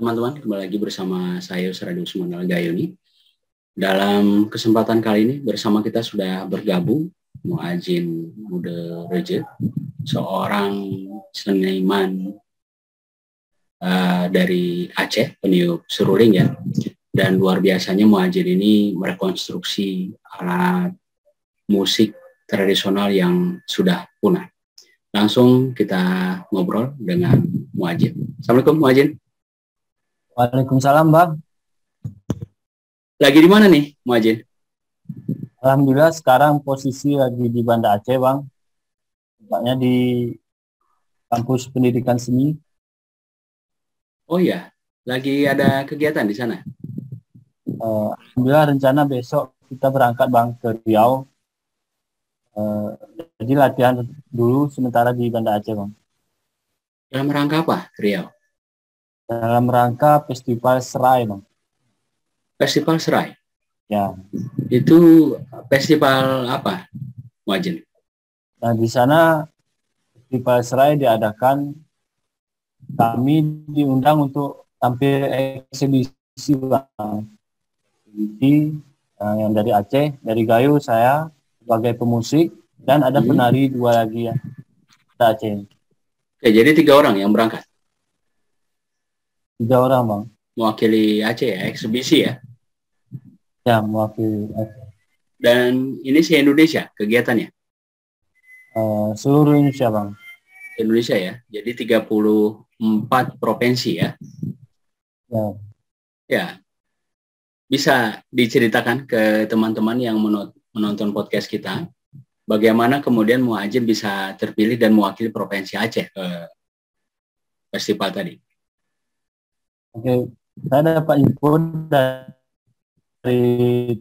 teman-teman, kembali lagi bersama saya Usradi Usman Al-Gayuni. Dalam kesempatan kali ini bersama kita sudah bergabung Muadzin Muda Reje, seorang seniman dari Aceh, peniup seruling ya. Dan luar biasanya Muadzin ini merekonstruksi alat musik tradisional yang sudah punah. Langsung kita ngobrol dengan Muadzin. Assalamualaikum Muadzin. Waalaikumsalam, Bang. Lagi di mana nih, Muadzin? Alhamdulillah sekarang posisi lagi di Banda Aceh, Bang. Tempatnya di kampus pendidikan seni. Oh iya, lagi ada kegiatan di sana? Alhamdulillah rencana besok kita berangkat, Bang, ke Riau. Jadi latihan dulu sementara di Banda Aceh, Bang. Dalam rangka apa, Riau? Dalam rangka Festival Serai, Bang. Festival Serai? Ya. Itu festival apa, Muadzin? Nah, di sana Festival Serai diadakan, kami diundang untuk tampil eksibisi, Bang. Eksibisi yang dari Aceh, dari Gayo saya sebagai pemusik, dan ada penari dua lagi ya, dari Aceh. Oke, jadi 3 orang yang berangkat? 3 orang, Bang. Mewakili Aceh ya, eksibisi ya? Ya, mewakili Aceh. Dan ini se-Indonesia kegiatannya? Seluruh Indonesia, Bang. Indonesia ya, jadi 34 provinsi ya? Ya. Ya, bisa diceritakan ke teman-teman yang menonton podcast kita, bagaimana kemudian Muadzin bisa terpilih dan mewakili Provinsi Aceh ke festival tadi? Oke, saya dapat info dari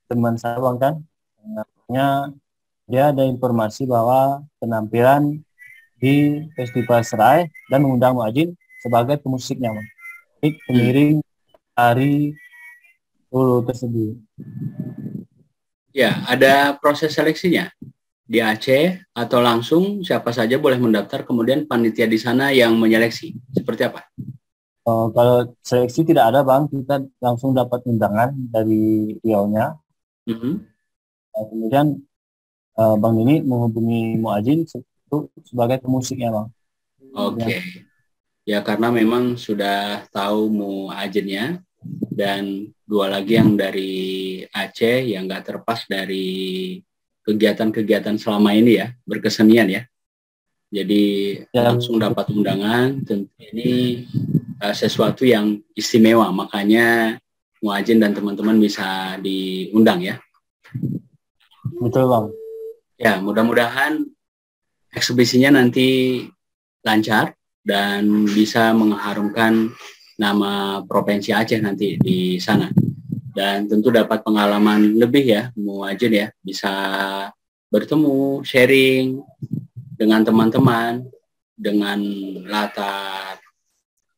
teman saya, Bang, kan. Namanya, dia ada informasi bahwa penampilan di Festival Serai dan mengundang Muadzin sebagai pemusiknya, Bang. Pengiring tari Solo tersebut. Ya, ada proses seleksinya di Aceh atau langsung siapa saja boleh mendaftar, kemudian panitia di sana yang menyeleksi. Seperti apa? Kalau seleksi tidak ada, Bang, kita langsung dapat undangan dari Riau-nya. Kemudian Bang ini menghubungi Muadzin sebagai pemusiknya, Bang. Oke. Ya, karena memang sudah tahu Muadzinnya, dan 2 lagi yang dari Aceh yang nggak terlepas dari kegiatan-kegiatan selama ini ya, berkesenian ya. Jadi langsung dapat undangan, tentu ini sesuatu yang istimewa, makanya Muadzin dan teman-teman bisa diundang ya. Betul, Bang. Ya, mudah-mudahan eksibisinya nanti lancar dan bisa mengharumkan nama Provinsi Aceh nanti di sana. Dan tentu dapat pengalaman lebih ya, Muadzin ya, bisa bertemu, sharing dengan teman-teman, dengan latar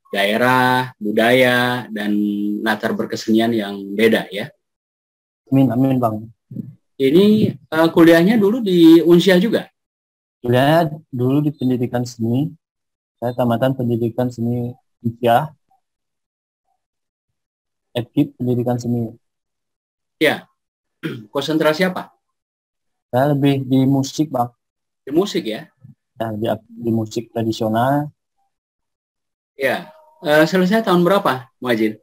daerah, budaya, dan latar berkesenian yang beda ya. Amin, amin, Bang. Ini kuliahnya dulu di Unsyah juga? Kuliahnya dulu di pendidikan seni. Saya tamatan pendidikan seni Unsyah. Ekip pendidikan seni. Ya, konsentrasi apa? Saya lebih di musik, Bang. Di musik ya? Ya, di musik tradisional. Ya, selesai tahun berapa, Muadzin?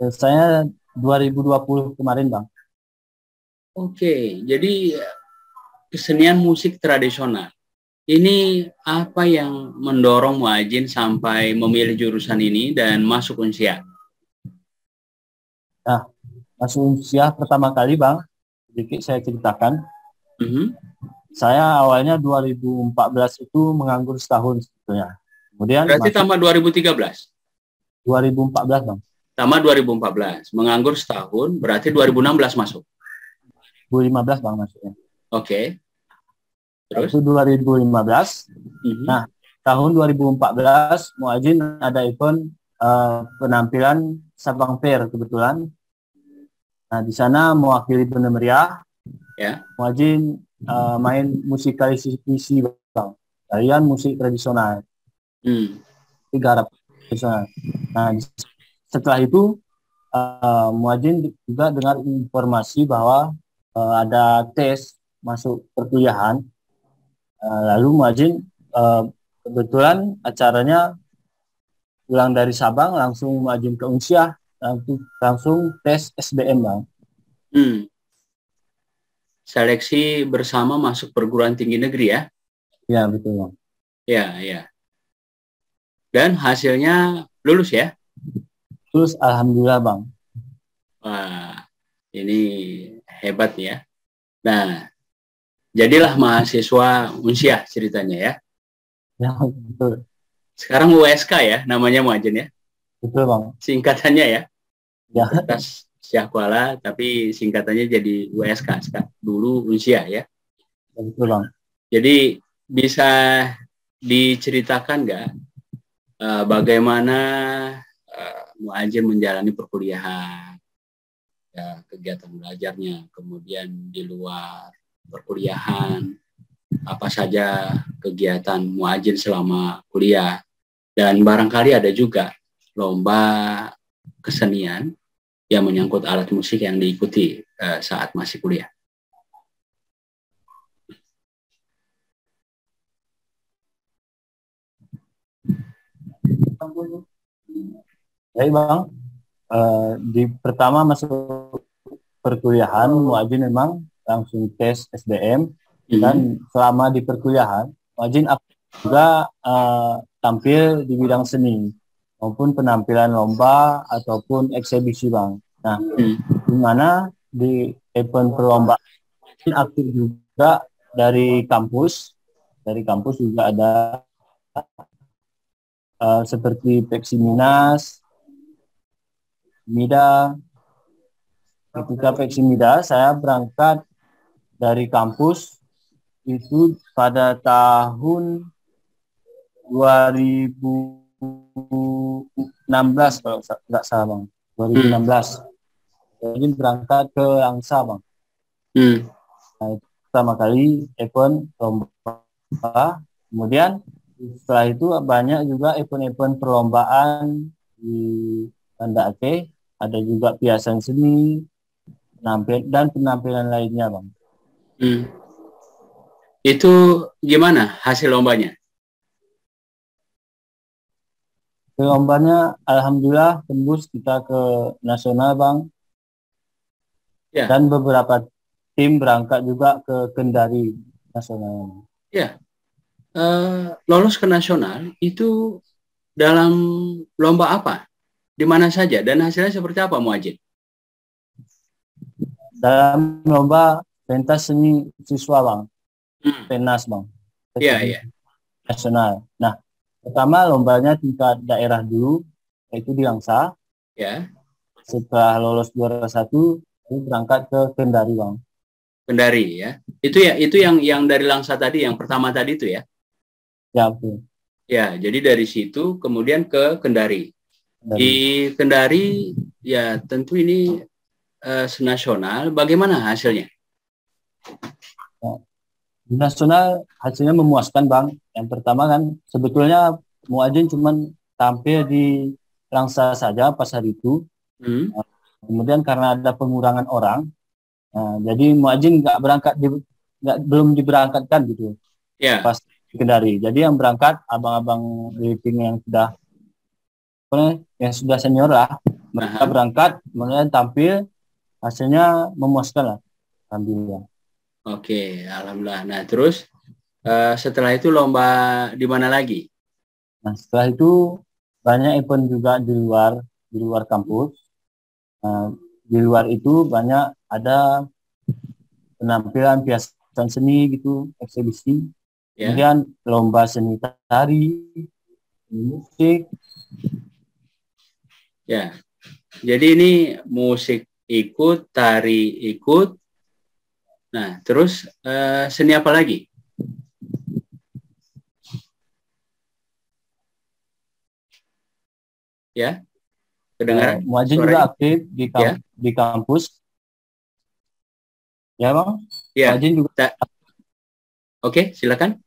Saya 2020 kemarin, Bang. Oke, jadi kesenian musik tradisional. Ini apa yang mendorong Muadzin sampai memilih jurusan ini dan masuk Unsyah? Nah, masuk Unsyah pertama kali, Bang, sedikit saya ceritakan. Saya awalnya 2014 itu menganggur setahun sebetulnya. Kemudian berarti tamat 2013? 2014, Bang. Tamat 2014, menganggur setahun, berarti 2016 masuk? 2015, Bang, masuknya. Oke. Terus? Itu 2015. Nah, tahun 2014, Muadzin ada event penampilan Sabang Fair kebetulan. Nah, di sana mewakili Banda Meriah. Ya. Muadzin main musikalisasi, Bang. Tarian musik tradisional. Garap Nah, setelah itu Muadzin juga dengar informasi bahwa ada tes masuk perkuliahan. Lalu Muadzin kebetulan acaranya pulang dari Sabang langsung Muadzin ke Unsyah, langsung tes SBM bang. Seleksi bersama masuk perguruan tinggi negeri ya? Ya betul bang. Ya, ya. Dan hasilnya lulus ya? Terus alhamdulillah bang. Wah, ini hebat ya. Nah, jadilah mahasiswa Unsyah ceritanya ya. Ya betul. Sekarang USK ya namanya Muadzin ya? Betul bang. Singkatannya ya? Ya. Universitas Syahkuala, tapi singkatannya jadi USK. Dulu Unsyah ya? Betul bang. Jadi bisa diceritakan nggak bagaimana Muadzin menjalani perkuliahan, ya, kegiatan belajarnya, kemudian di luar perkuliahan, apa saja kegiatan Muadzin selama kuliah, dan barangkali ada juga lomba kesenian yang menyangkut alat musik yang diikuti saat masih kuliah. Baik bang, di pertama masuk perkuliahan Muadzin memang langsung tes SBM dan selama di perkuliahan Muadzin juga tampil di bidang seni maupun penampilan lomba ataupun eksibisi bang. Nah, di mana di event perlombaan aktif juga dari kampus juga ada seperti Peksiminas, Mida. Ketika Peksimida saya berangkat dari kampus itu pada tahun 2016 kalau nggak salah bang. 2016. Jadi berangkat ke Langsa bang. Nah, itu pertama kali event lomba. Kemudian setelah itu banyak juga event-event perlombaan di Banda Aceh. Ada juga piasan seni, dan penampilan lainnya bang. Itu gimana hasil lombanya? Lombanya alhamdulillah tembus kita ke nasional bang. Ya. Dan beberapa tim berangkat juga ke Kendari nasional. Ya, lolos ke nasional itu dalam lomba apa? Di mana saja dan hasilnya seperti apa Muadzin? Dalam lomba pentas seni siswa bang, PENAS bang. Iya, iya. Nasional. Nah, pertama lombanya tingkat daerah dulu, yaitu di Langsa. Ya. Setelah lolos juara 1, berangkat ke Kendari bang. Kendari ya. Itu yang dari Langsa tadi, yang pertama tadi itu ya. Ya betul. Ya, jadi dari situ kemudian ke Kendari. Di Kendari ya tentu ini senasional. Bagaimana hasilnya? Di nasional hasilnya memuaskan bang. Yang pertama kan sebetulnya Muadzin cuma tampil di Langsa saja pas hari itu. Kemudian karena ada pengurangan orang, jadi Muadzin belum diberangkatkan gitu. Ya. Pas di Kendari. Jadi yang berangkat abang-abang briefing yang sudah senior lah, mereka berangkat, kemudian tampil, hasilnya memuaskan lah, alhamdulillah. Oke, alhamdulillah. Nah, terus setelah itu lomba di mana lagi? Nah, setelah itu banyak event juga di luar kampus. Di luar itu banyak ada penampilan piasan seni gitu, eksibisi. Ya. Kemudian lomba seni tari, musik. Ya, jadi ini musik ikut, tari ikut. Nah, terus seni apa lagi? Ya, kedengaran? Muadzin juga aktif di kampus. Ya bang? Ya. Muadzin juga. Oke, silakan.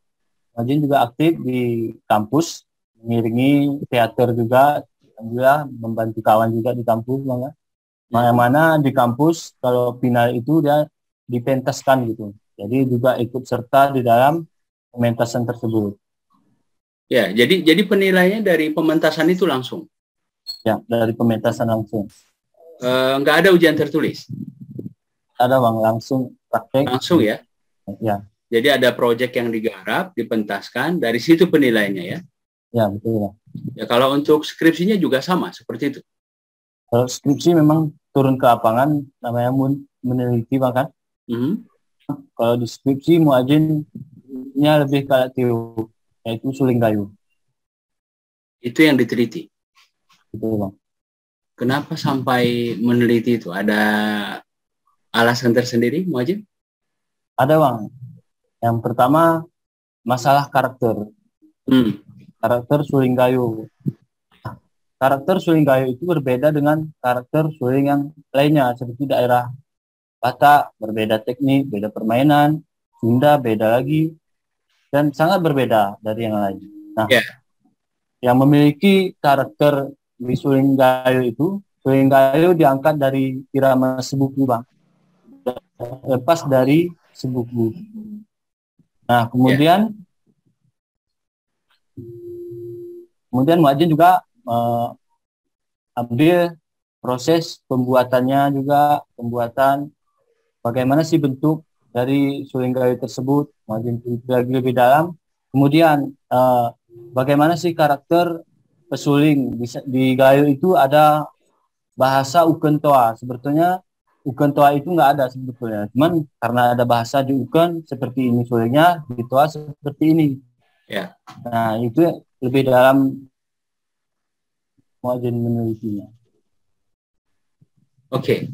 Muadzin juga aktif di kampus mengiringi teater juga, alhamdulillah membantu kawan juga di kampus Bang ya. Mana-mana di kampus kalau final itu dia dipentaskan gitu. Jadi juga ikut serta di dalam pementasan tersebut. Ya, jadi penilaiannya dari pementasan itu langsung. Ya, dari pementasan langsung. Nggak ada ujian tertulis. Ada Bang, langsung praktek. Langsung ya. Ya. Jadi ada proyek yang digarap, dipentaskan, dari situ penilaiannya ya. Ya, betul Bang. Ya, kalau untuk skripsinya juga sama seperti itu. Kalau skripsi memang turun ke lapangan, namanya meneliti Bang kan. Kalau di skripsi muajinnya lebih kayak teori, yaitu suling kayu. Itu yang diteliti. Betul Bang. Kenapa sampai meneliti itu? Ada alasan tersendiri, Muajin? Ada Bang. Yang pertama masalah karakter. Karakter suling kayu. Karakter suling kayu itu berbeda dengan karakter suling yang lainnya, seperti daerah Batak, berbeda teknik, beda permainan, Sunda beda lagi, dan sangat berbeda dari yang lain. Nah, yang memiliki karakter di suling kayu itu, suling kayu diangkat dari irama sebuku Bang, lepas dari sebuku. Nah, kemudian Muajin juga ambil proses pembuatannya juga, pembuatan bagaimana sih bentuk dari suling kayu tersebut, Muajin lagi lebih dalam. Kemudian bagaimana sih karakter pesuling di kayu itu, ada bahasa Ukentoa. Sebetulnya Ukentoa itu nggak ada sebetulnya, cuman karena ada bahasa di Uken seperti ini sulingnya, di Toa seperti ini. Ya. Nah, itu lebih dalam Muajin menelitinya. Oke.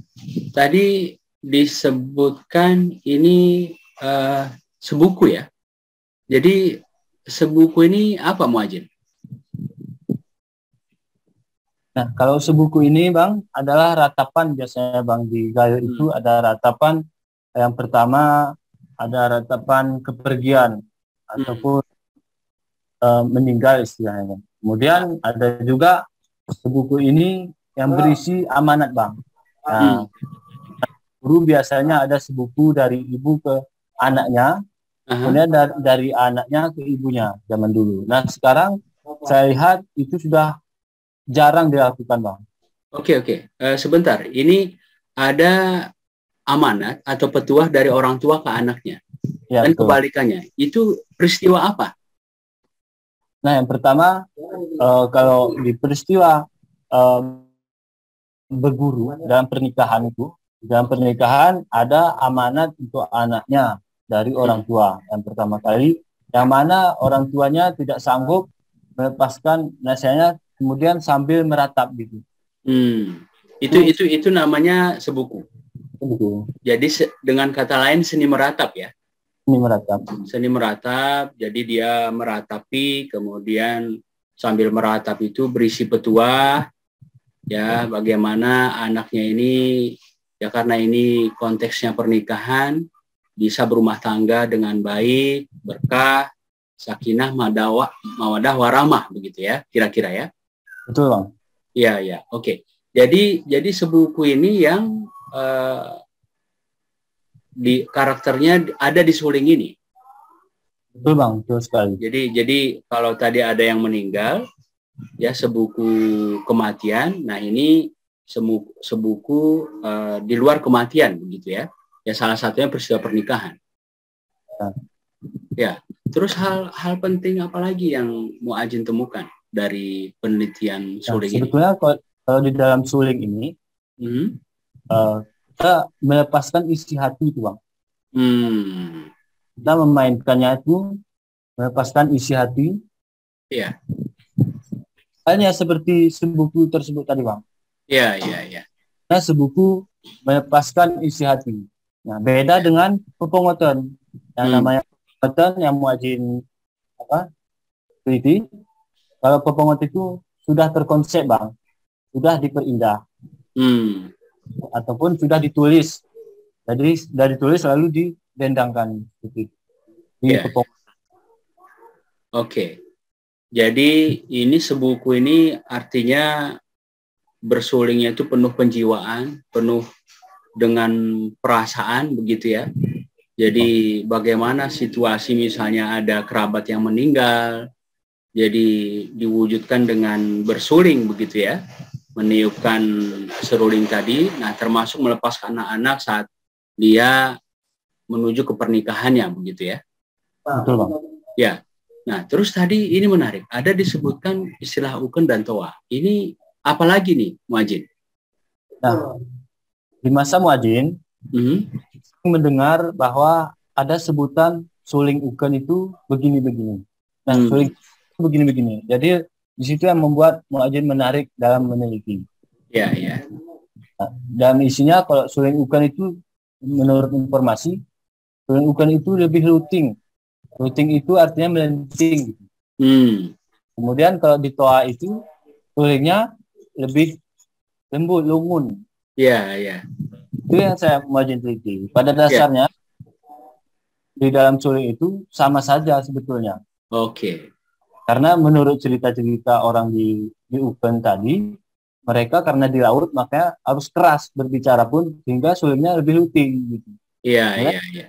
Tadi disebutkan ini sebuku ya. Jadi sebuku ini apa Muajin? Nah, kalau sebuku ini Bang adalah ratapan, biasanya Bang di kayu itu ada ratapan. Yang pertama ada ratapan kepergian ataupun meninggal istilahnya. Kemudian ada juga sebuku ini yang berisi amanat Bang. Nah, guru biasanya ada sebuku dari ibu ke anaknya, kemudian dari anaknya ke ibunya zaman dulu. Nah, sekarang saya lihat itu sudah jarang dilakukan Bang. Oke. Sebentar, ini ada amanat atau petuah dari orang tua ke anaknya. Ya, dan betul. Kebalikannya, itu peristiwa apa? Nah, yang pertama kalau di peristiwa berguru dalam pernikahan itu, dalam pernikahan ada amanat untuk anaknya dari orang tua. Yang pertama kali, yang mana orang tuanya tidak sanggup melepaskan nasihatnya, kemudian sambil meratap gitu. Itu namanya sebuku. Jadi dengan kata lain seni meratap ya. Seni meratap, jadi dia meratapi, kemudian sambil meratap itu berisi petuah, ya bagaimana anaknya ini, ya karena ini konteksnya pernikahan, bisa berumah tangga dengan baik, berkah, sakinah, mawadah, warahmah, begitu ya, kira-kira ya. Betul Bang. Iya, oke. Jadi sebuku ini yang di karakternya ada di suling ini. Betul Bang, betul sekali. Jadi kalau tadi ada yang meninggal, ya sebuku kematian. Nah ini sebuku di luar kematian begitu ya. Ya salah satunya peristiwa pernikahan. Ya. Terus hal penting apa lagi yang Muajin temukan dari penelitian suling ini? Sebetulnya kalau di dalam suling ini, kita melepaskan isi hati itu Bang. Kita memainkannya itu melepaskan isi hati. Iya. Hanya seperti sebuku tersebut tadi Bang. Iya. Nah, sebuku melepaskan isi hati. Nah, beda dengan pepengotan. Yang namanya pepengotan yang Muajin teliti. Kalau pepengotan itu sudah terkonsep Bang. Sudah diperindah. Ataupun sudah ditulis. Jadi sudah ditulis lalu didendangkan gitu. Oke. Jadi ini sebuku ini artinya bersulingnya itu penuh penjiwaan, penuh dengan perasaan begitu ya. Jadi bagaimana situasi misalnya ada kerabat yang meninggal, jadi diwujudkan dengan bersuling begitu ya, meniupkan seruling tadi, nah termasuk melepaskan anak-anak saat dia menuju ke pernikahannya begitu ya. Betul, Bang. Ya, nah terus tadi ini menarik, ada disebutkan istilah uken dan toa. Ini apalagi nih, Muajin? Nah, di masa Muajin, mendengar bahwa ada sebutan suling uken itu begini-begini. Nah, suling begini-begini. Jadi di situ yang membuat Muajin menarik dalam meneliti. Ya, ya. Nah, dan isinya kalau suling uken itu menurut informasi, suling uken itu lebih luting. Luting itu artinya melenting. Kemudian kalau di toa itu sulingnya lebih lembut, lungun. Ya, ya. Itu yang saya mau teliti. Pada dasarnya di dalam suling itu sama saja sebetulnya. Oke. Karena menurut cerita-cerita orang di Uken tadi, mereka karena di laut makanya harus keras berbicara pun sehingga sulingnya lebih luting gitu. Iya, iya, iya.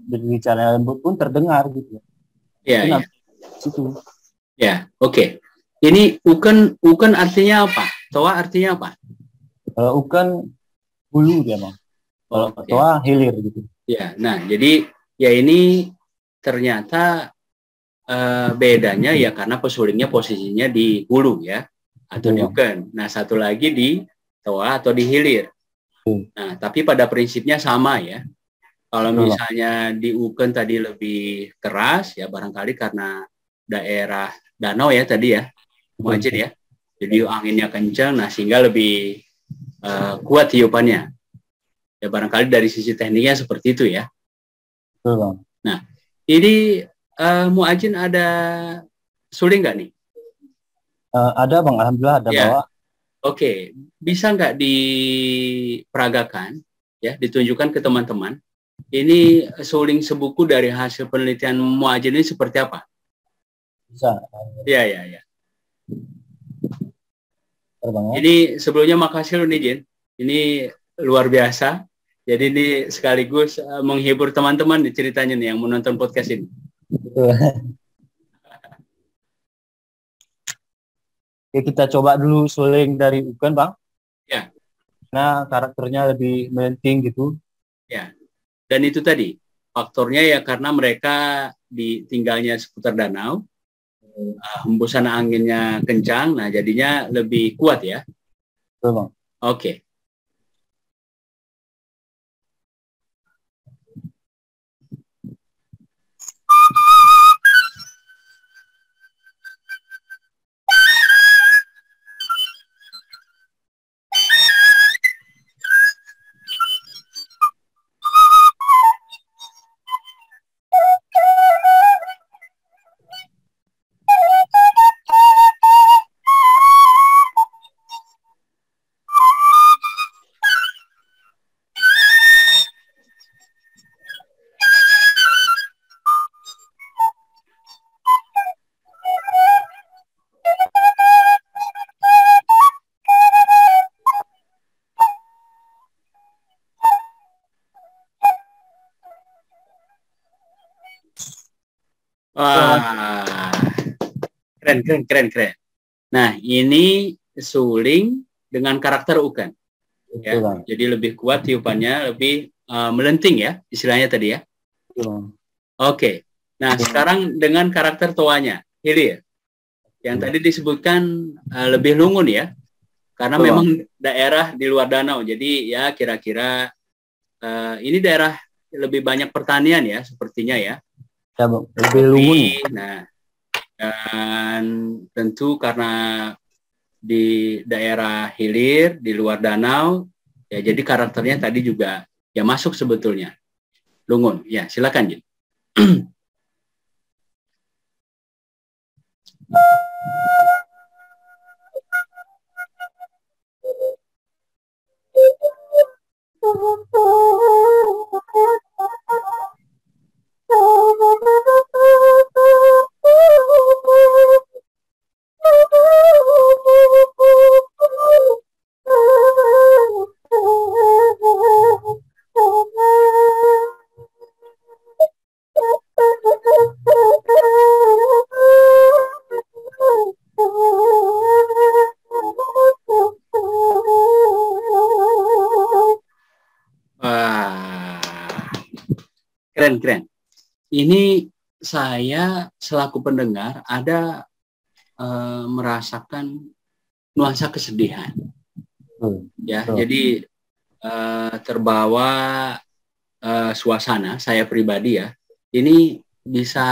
Berbicara lembut pun terdengar gitu. Iya, iya. Situ. Ya, oke. Ini uken artinya apa? Toa artinya apa? Uken hulu dia, Bang. Kalau toa hilir gitu. Ya, nah jadi ya ini ternyata bedanya ya karena pesulingnya posisinya di hulu ya atau di uken. Nah, satu lagi di toa atau di hilir. Nah, tapi pada prinsipnya sama ya. Kalau misalnya di uken tadi lebih keras ya barangkali karena daerah danau ya tadi ya, Muajin ya. Jadi anginnya kencang, nah sehingga lebih kuat tiupannya. Ya barangkali dari sisi tekniknya seperti itu ya. Nah, ini Muajin ada suling nggak nih? Ada Bang, alhamdulillah ada ya. bawa. Oke, bisa nggak diperagakan ya, ditunjukkan ke teman-teman. Ini suling sebuku dari hasil penelitian Muajin ini seperti apa? Bisa. Ya, ya, ya. Ini sebelumnya makasih loh nih Jin. Ini luar biasa. Jadi ini sekaligus menghibur teman-teman di ceritanya nih yang menonton podcast ini. Oke, kita coba dulu suling dari uken, Bang. Ya. Nah, karakternya lebih melenting gitu. Ya. Dan itu tadi faktornya ya karena mereka tinggalnya seputar danau, hembusan anginnya kencang, nah jadinya lebih kuat ya. Betul, Bang. Oke. Wah, keren. Nah, ini suling dengan karakter uken. Ya, jadi lebih kuat tiupannya, lebih melenting ya, istilahnya tadi ya. Oke. Nah, sekarang dengan karakter toanya, hilir. Yang tadi disebutkan lebih lungun ya, karena memang daerah di luar danau. Jadi ya kira-kira ini daerah lebih banyak pertanian ya, sepertinya ya. Ya, lebih lungun. Nah, dan tentu karena di daerah hilir, di luar danau, ya jadi karakternya tadi juga ya masuk sebetulnya. Lungun, ya silakan Jin. keren. Ini saya selaku pendengar ada merasakan nuansa kesedihan. Ya, jadi terbawa suasana saya pribadi ya. Ini bisa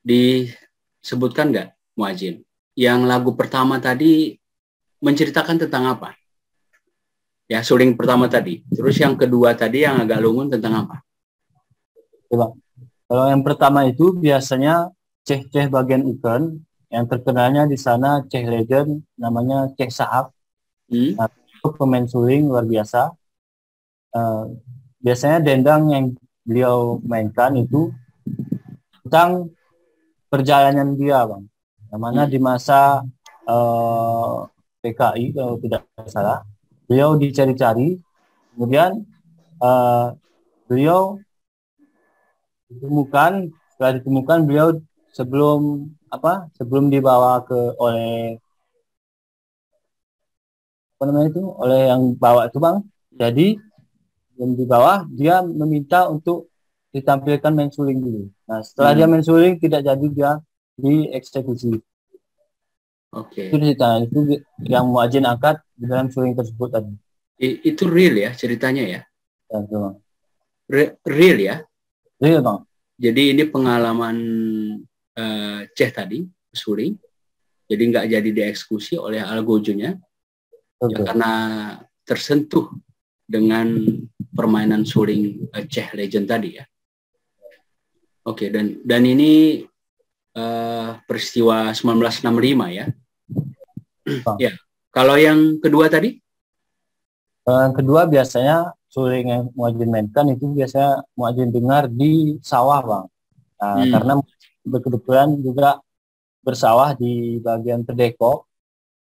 disebutkan nggak, Muajin? Yang lagu pertama tadi menceritakan tentang apa? Ya, suling pertama tadi. Terus yang kedua tadi yang agak lungun tentang apa? Coba. Kalau yang pertama itu biasanya ceh-ceh bagian ikan, yang terkenalnya di sana ceh legend, namanya ceh Sahab. Nah, itu pemain suling luar biasa. Biasanya dendang yang beliau mainkan itu tentang perjalanan dia, Bang. Yang mana di masa PKI kalau tidak salah, beliau dicari-cari, kemudian beliau ditemukan. Setelah ditemukan, beliau sebelum dibawa oleh yang bawa itu, Bang. Jadi yang di bawah dia meminta untuk ditampilkan main suling dulu. Nah, setelah dia main suling tidak jadi, dia dieksekusi. Oke. Itu cerita itu yang Muajin angkat di dalam suling tersebut tadi. Itu real ya ceritanya ya? Ya, Bang. Real ya? Real, Bang. Jadi ini pengalaman Ceh tadi, suling. Jadi nggak jadi dieksekusi oleh algojonya. Ya, karena tersentuh dengan permainan suling Ceh legend tadi ya. Oke, dan ini peristiwa 1965 ya. Ya. Kalau yang kedua tadi? Yang kedua biasanya suling yang Muajin mainkan itu biasanya Muajin dengar di sawah, Bang. Nah, karena kebetulan juga bersawah di bagian Terdeko.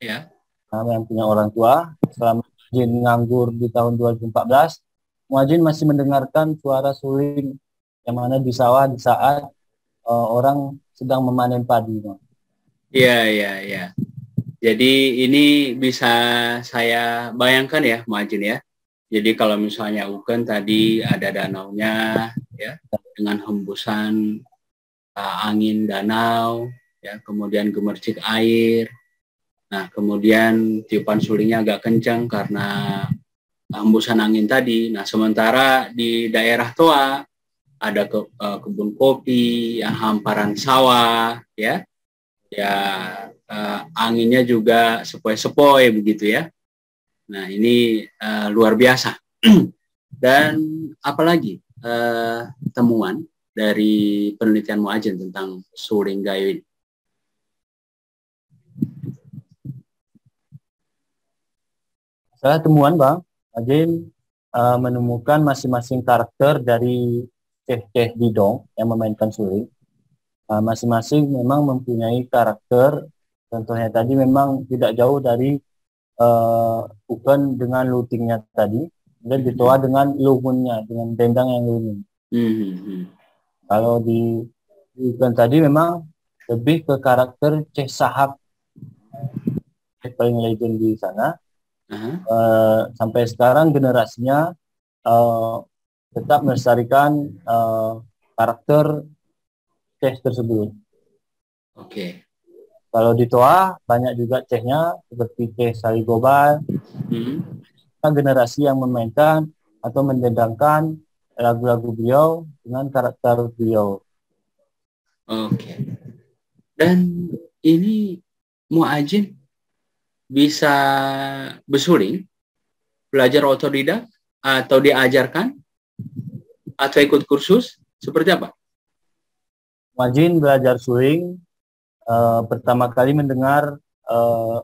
Ya. Nah, yang punya orang tua. Selama Muajin nganggur di tahun 2014, Muajin masih mendengarkan suara suling yang mana di sawah di saat orang sedang memanen padi, Bang. Iya. Jadi ini bisa saya bayangkan ya, Muajin ya. Jadi kalau misalnya Uken tadi ada danaunya, ya, dengan hembusan angin danau, ya, kemudian gemercik air. Nah, kemudian tiupan sulingnya agak kencang karena hembusan angin tadi. Nah, sementara di daerah Toa ada kebun kopi, ya, hamparan sawah, ya, anginnya juga sepoi-sepoi begitu ya. Nah, ini luar biasa. Dan apalagi temuan dari penelitian Muajin tentang suling gayo ini? Setelah temuan, Bang, Muajin menemukan masing-masing karakter dari ceh-ceh bidong yang memainkan suling. Masing-masing memang mempunyai karakter. Contohnya tadi memang tidak jauh dari Uken dengan lutingnya tadi, dan ditoa dengan lungunnya, dengan dendang yang lungun. Kalau di Uken tadi memang lebih ke karakter Ceh Sahab, paling legend di sana. Sampai sekarang generasinya tetap melestarikan karakter Ceh tersebut. Oke. Kalau di Toa banyak juga cehnya seperti Ceh Saligobal. Generasi yang memainkan atau mendendangkan lagu-lagu beliau dengan karakter beliau. Oke. Dan ini Muajin bisa bersuling, belajar otodidak atau diajarkan atau ikut kursus, seperti apa? Muajin belajar suling pertama kali mendengar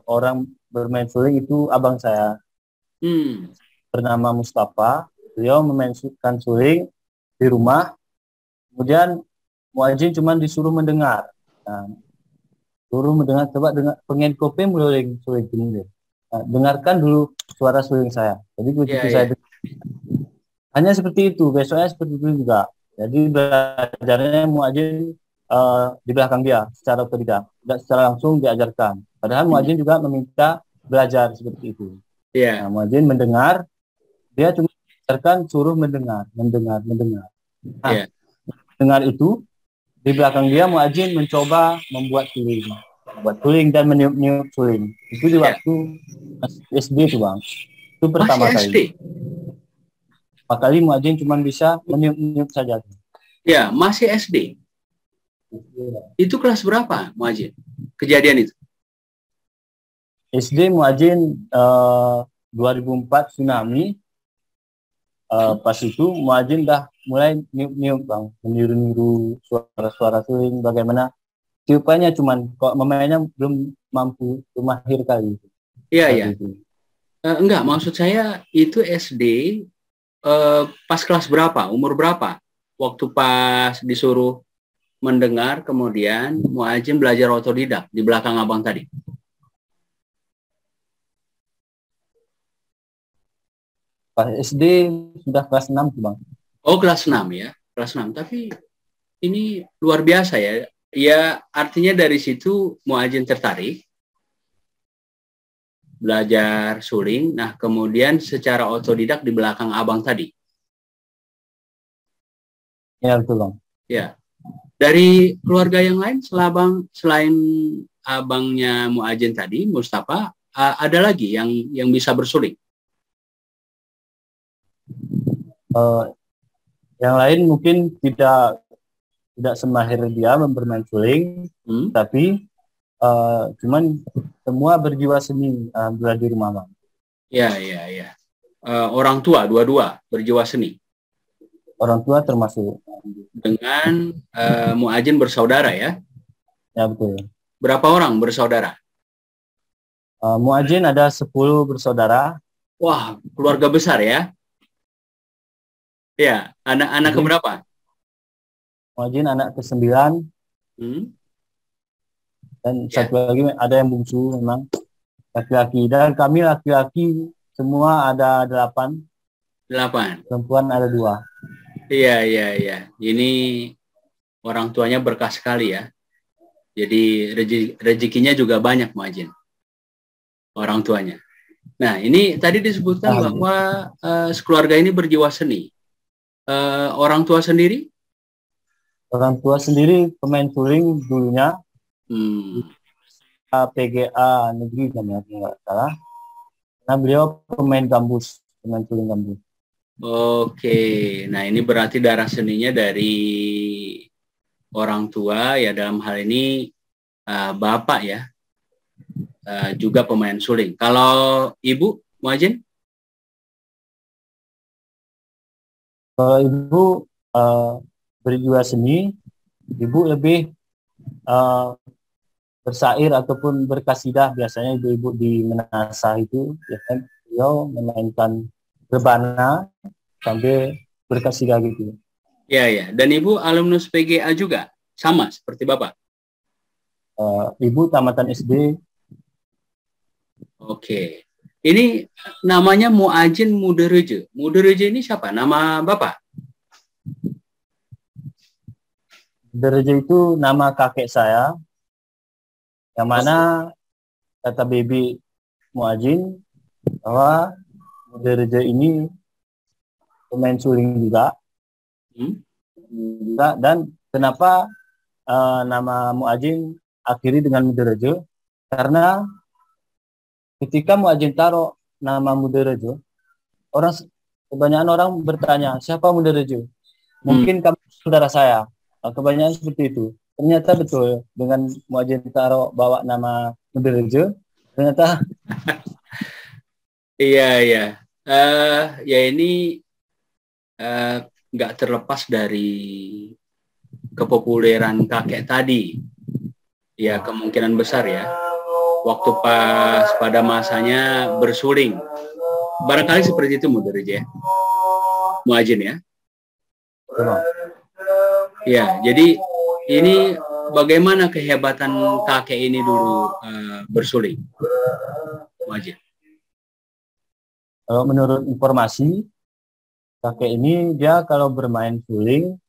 orang bermain suling itu abang saya bernama Mustafa. Beliau memainkan suling di rumah, kemudian Muajin cuma disuruh mendengar. Suruh mendengar, coba dengar, pengen kopi mulai suling ini. Dengarkan dulu suara suling saya. Jadi begitu saya dengar, hanya seperti itu, besoknya seperti itu juga. Jadi belajarnya Muajin di belakang dia secara otodidak, tidak secara langsung diajarkan. Padahal Muajin juga meminta belajar seperti itu. Nah, Muajin mendengar, dia cuma diajarkan suruh mendengar. Nah, Ya. dengar itu, di belakang dia muadzin mencoba membuat suling dan meniup-niup suling. Itu di Ya. waktu SD tuh Bang. Itu Masih pertama kali. SD. Pertama kali muadzin cuma bisa meniup-niup saja. Ya, masih SD. Itu kelas berapa, Muajin? Kejadian itu? SD muadzin 2004 tsunami. Pas itu muadzin dah mulai niup-niup Bang, meniru-niru suara-suara suling, bagaimana tiupannya, cuman kok memainnya belum mampu, belum mahir kali. Iya, Saat iya. itu. Enggak, maksud saya itu SD pas kelas berapa, umur berapa? Waktu pas disuruh mendengar, kemudian Muajin belajar otodidak di belakang abang tadi. Pas SD sudah kelas 6 tuh Bang. Oh, kelas 6 ya, kelas 6. Tapi ini luar biasa ya. Ya, artinya dari situ Muajin tertarik belajar suling. Nah, kemudian secara otodidak di belakang abang tadi. Ya betul Bang. Ya, dari keluarga yang lain selain abangnya Muajin tadi, Mustafa, ada lagi yang bisa bersuling. Yang lain mungkin tidak semahir dia bermain suling, tapi cuman semua berjiwa seni alhamdulillah di rumah Bang. Ya, ya, ya. Orang tua dua-dua berjiwa seni. Orang tua termasuk. Dengan Muajin bersaudara ya? Ya betul. Berapa orang bersaudara? Muadzin ada 10 bersaudara. Wah, keluarga besar ya? Ya, anak-anak keberapa? Muadzin anak ke-9. Dan satu lagi ada yang bungsu memang laki-laki. Dan kami laki-laki semua ada 8. 8. Perempuan ada 2. Iya, iya, iya. Ini orang tuanya berkah sekali ya. Jadi rezekinya juga banyak Muajin. Orang tuanya. Nah, ini tadi disebutkan bahwa sekeluarga ini berjiwa seni. Orang tua sendiri? Orang tua sendiri pemain suling dulunya. PGA negeri kan ya, nggak salah. Nah beliau pemain gambus, pemain suling gambus. Oke, nah ini berarti darah seninya dari orang tua ya, dalam hal ini bapak ya, juga pemain suling. Kalau ibu Muajin? Kalau ibu berjiwa seni, ibu lebih bersair ataupun berkasidah. Biasanya ibu-ibu di Menasah itu ya kan, beliau memainkan rebana sambil berkasidah gitu. Ya, ya. Dan ibu alumnus PGA juga, sama seperti bapak? Ibu tamatan SD. Oke. Ini namanya Muajin Mudereje. Mudereje ini siapa? Nama bapak? Mudereje itu nama kakek saya. Yang mana kata Bibi Muajin bahwa Mudereje ini pemain suling juga. Dan kenapa nama Muajin akhiri dengan Mudereje? Karena ketika Muajin taruh nama Mudereje, kebanyakan orang bertanya, siapa Mudereje? Mungkin kamu saudara saya. Kebanyakan seperti itu. Ternyata betul, dengan Muajin taruh bawa nama Mudereje, ternyata iya, iya. Ya ini nggak terlepas dari kepopuleran kakek tadi. Ya kemungkinan besar ya. Waktu pas pada masanya bersuling. Barangkali seperti itu Mudereje ya. Muajin ya. Ya, jadi ini bagaimana kehebatan kakek ini dulu bersuling? Muajin. Kalau menurut informasi, kakek ini dia kalau bermain suling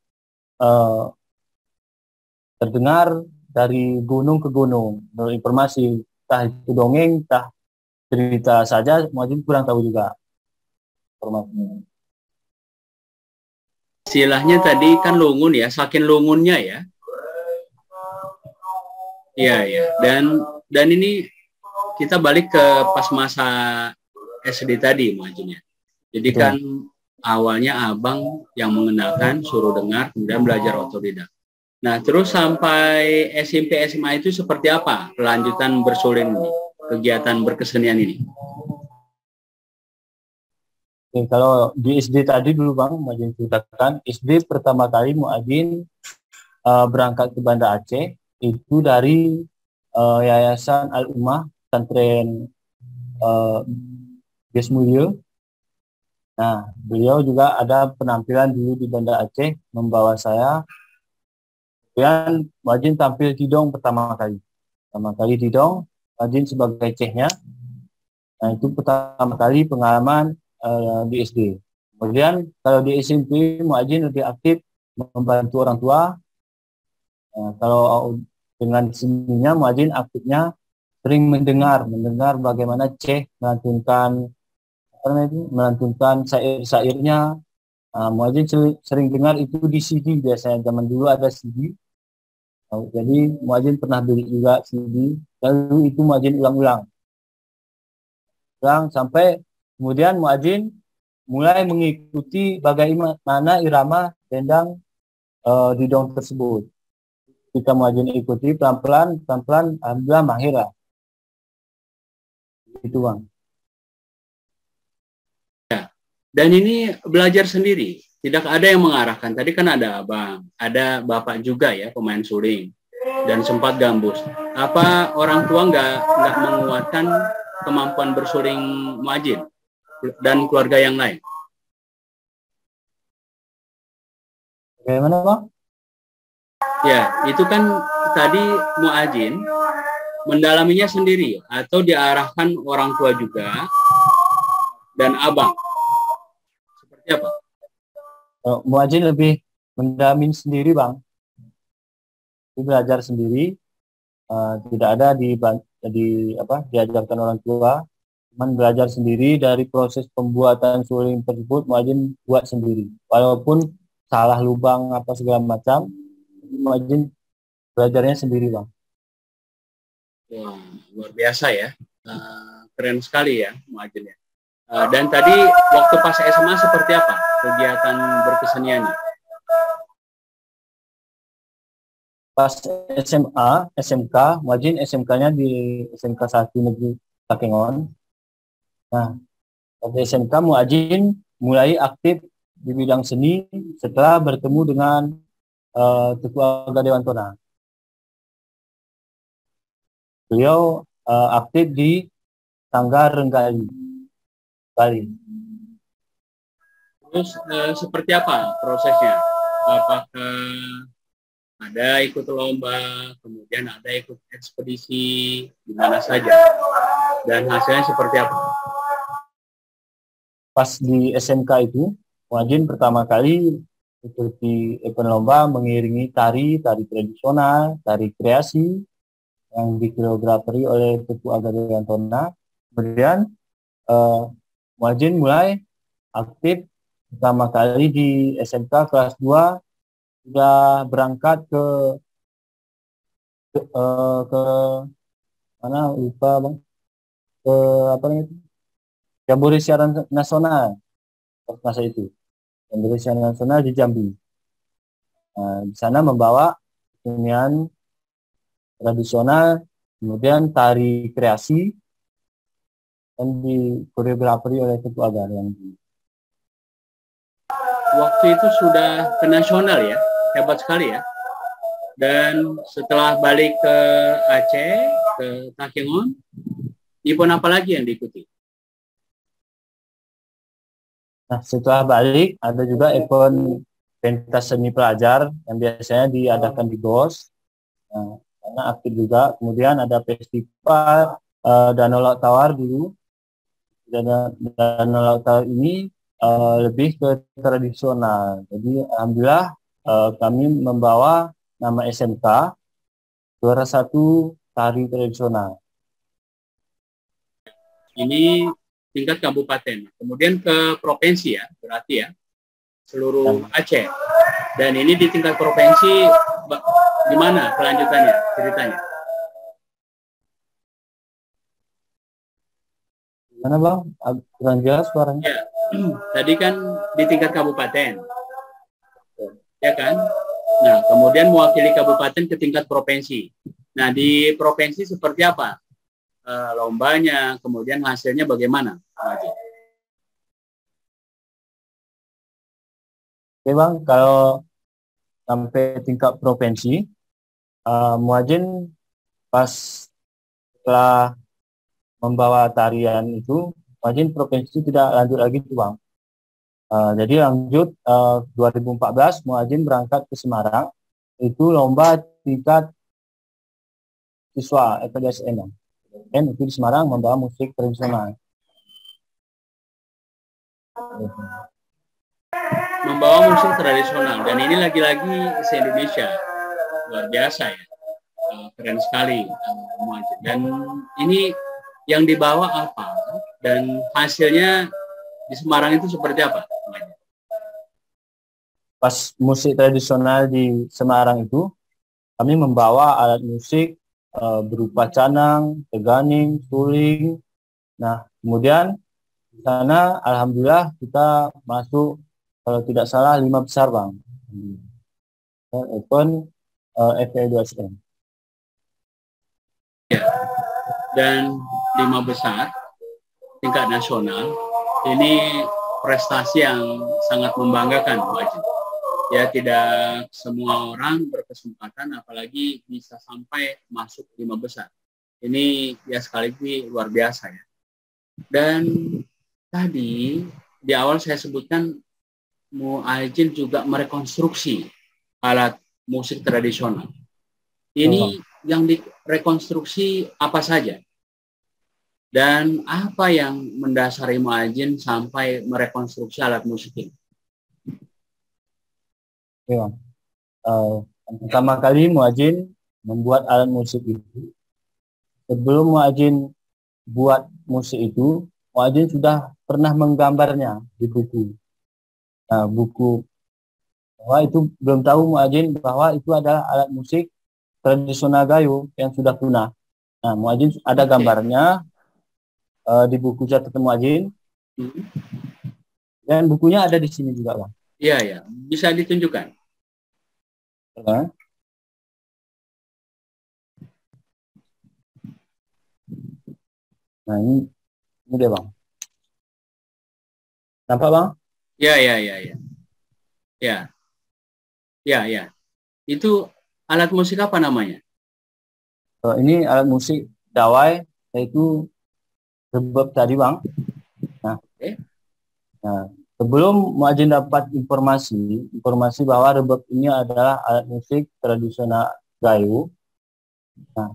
terdengar dari gunung ke gunung. Menurut informasi, entah itu dongeng, entah cerita saja, Muajin kurang tahu juga informasinya. istilahnya tadi kan lungun ya, saking lungunnya ya. Iya, ya. Dan ini kita balik ke pas masa SD tadi majunya. Jadi kan awalnya abang yang mengenalkan, suruh dengar, kemudian belajar otodidak. Nah, terus sampai SMP SMA itu seperti apa kelanjutan bersuling ini, kegiatan berkesenian ini? Oke, kalau di SD tadi dulu Bang, Muadzin ceritakan, SD pertama kali Muadzin berangkat ke Banda Aceh itu dari Yayasan Al-Ummah Pesantren Ges Mulyo. Nah, beliau juga ada penampilan dulu di Banda Aceh membawa saya. Kemudian Muadzin tampil di Dong pertama kali. Pertama kali di Dong, Muadzin sebagai cehnya. Nah, itu pertama kali pengalaman di SD. Kemudian kalau di SMP, Muadzin lebih aktif membantu orang tua. Nah, kalau dengan seninya, Muadzin aktifnya sering mendengar bagaimana Ceh melantunkan syair-syairnya. Muadzin sering dengar itu di CD biasanya. Zaman dulu ada CD. Jadi Muadzin pernah beli juga CD. Lalu itu Muadzin ulang-ulang sampai kemudian Muadzin mulai mengikuti bagaimana irama dendang di dong tersebut. Kita Muadzin ikuti pelan-pelan, alhamdulillah mahir lah. Itu Bang. Ya. Dan ini belajar sendiri, tidak ada yang mengarahkan. Tadi kan ada abang, ada bapak juga ya pemain suling, dan sempat gambus. Apa orang tua nggak menguatkan kemampuan bersuling Muadzin dan keluarga yang lain? Bagaimana Bang? Ya, itu kan tadi Muadzin mendalaminya sendiri atau diarahkan orang tua juga dan abang. Seperti apa? Muadzin lebih mendalami sendiri Bang. Belajar sendiri, tidak ada diajarkan orang tua, cuman belajar sendiri. Dari proses pembuatan suling tersebut Muadzin buat sendiri, walaupun salah lubang apa segala macam, Muadzin belajarnya sendiri Bang. Wah, luar biasa ya, keren sekali ya Muadzin ya. Dan tadi waktu pas SMA seperti apa kegiatan berkeseniannya? Pas SMA, SMK, Muadzin SMK-nya di SMK 1 Negeri Takengon. Nah, pada SMK Muadzin mulai aktif di bidang seni setelah bertemu dengan Teguh Aga Dewantona. Beliau aktif di Sanggar Renggali, Bali. Terus seperti apa prosesnya? Apakah ada ikut lomba, kemudian ada ikut ekspedisi, di mana saja? Dan hasilnya seperti apa? Pas di SMK itu, Muadzin pertama kali ikuti event lomba mengiringi tari tradisional, tari kreasi yang dikoreograferi oleh Teguh Aga Dewantona. Kemudian Muadzin mulai aktif pertama kali di SMK kelas 2, sudah berangkat ke mana lupa Bang, ke apa namanya, Jambore Siaran Nasional masa itu, Jambore Siaran Nasional di Jambi. Di sana membawa kesenian tradisional, kemudian tari kreasi, dan dikoreograferi oleh Teguh Aga yang waktu itu sudah ke nasional ya, hebat sekali ya. Dan setelah balik ke Aceh, ke Takengon, event apa lagi yang diikuti? Nah, setelah balik ada juga event pentas seni pelajar yang biasanya diadakan di GOS. Nah, karena aktif juga. Kemudian ada festival Danau Laut Tawar dulu. Danau Laut Tawar ini lebih ke tradisional. Jadi alhamdulillah kami membawa nama SMK juara 1 tari tradisional. Ini tingkat kabupaten. Kemudian ke provinsi ya, berarti ya. seluruh Aceh. Dan ini di tingkat provinsi gimana kelanjutannya ceritanya? Mana Bang? Kurang jelas suaranya. Ya, tadi kan di tingkat kabupaten, ya kan? Nah, kemudian mewakili kabupaten ke tingkat provinsi. Nah, di provinsi seperti apa lombanya, kemudian hasilnya bagaimana? Oke Bang, kalau sampai tingkat provinsi, muadzin pas setelah membawa tarian itu, muadzin provinsi tidak lanjut lagi tuh Bang. Jadi lanjut 2014 muadzin berangkat ke Semarang, itu lomba tingkat siswa FPDSN. Dan itu di Semarang membawa musik tradisional. Membawa musik tradisional, dan ini lagi-lagi se-Indonesia, luar biasa ya, keren sekali muadzin. Dan ini yang dibawa apa dan hasilnya di Semarang itu seperti apa? Pas musik tradisional di Semarang itu, kami membawa alat musik berupa canang, teganing, suling. Nah, kemudian di sana alhamdulillah kita masuk kalau tidak salah 5 besar Bang. Event FPI2SM. Ya. Dan 5 besar tingkat nasional ini prestasi yang sangat membanggakan, Bu Haji. Ya, tidak semua orang berkesempatan apalagi bisa sampai masuk 5 besar. Ini ya sekaligus luar biasa ya. Dan tadi di awal saya sebutkan muadzin juga merekonstruksi alat musik tradisional. Ini yang direkonstruksi apa saja? Dan apa yang mendasari muadzin sampai merekonstruksi alat musik ini? Ya. Pertama kali muadzin membuat alat musik itu. Sebelum muadzin buat musik itu, muadzin sudah pernah menggambarnya di buku. Nah, buku bahwa itu belum tahu muadzin bahwa itu adalah alat musik tradisional Gayo yang sudah punah. Nah, muadzin ada gambarnya di buku catatan muadzin. Dan bukunya ada di sini juga, Bang. Iya, ya. Bisa ditunjukkan. Nah, ini dia, Bang. Nampak, Bang? Ya, ya, ya, ya. Ya. Ya, ya. Itu alat musik apa namanya? Ini alat musik dawai, yaitu rebab tadi, Bang. Nah, nah, sebelum muadzin dapat informasi bahwa rebab ini adalah alat musik tradisional Gayo. Nah,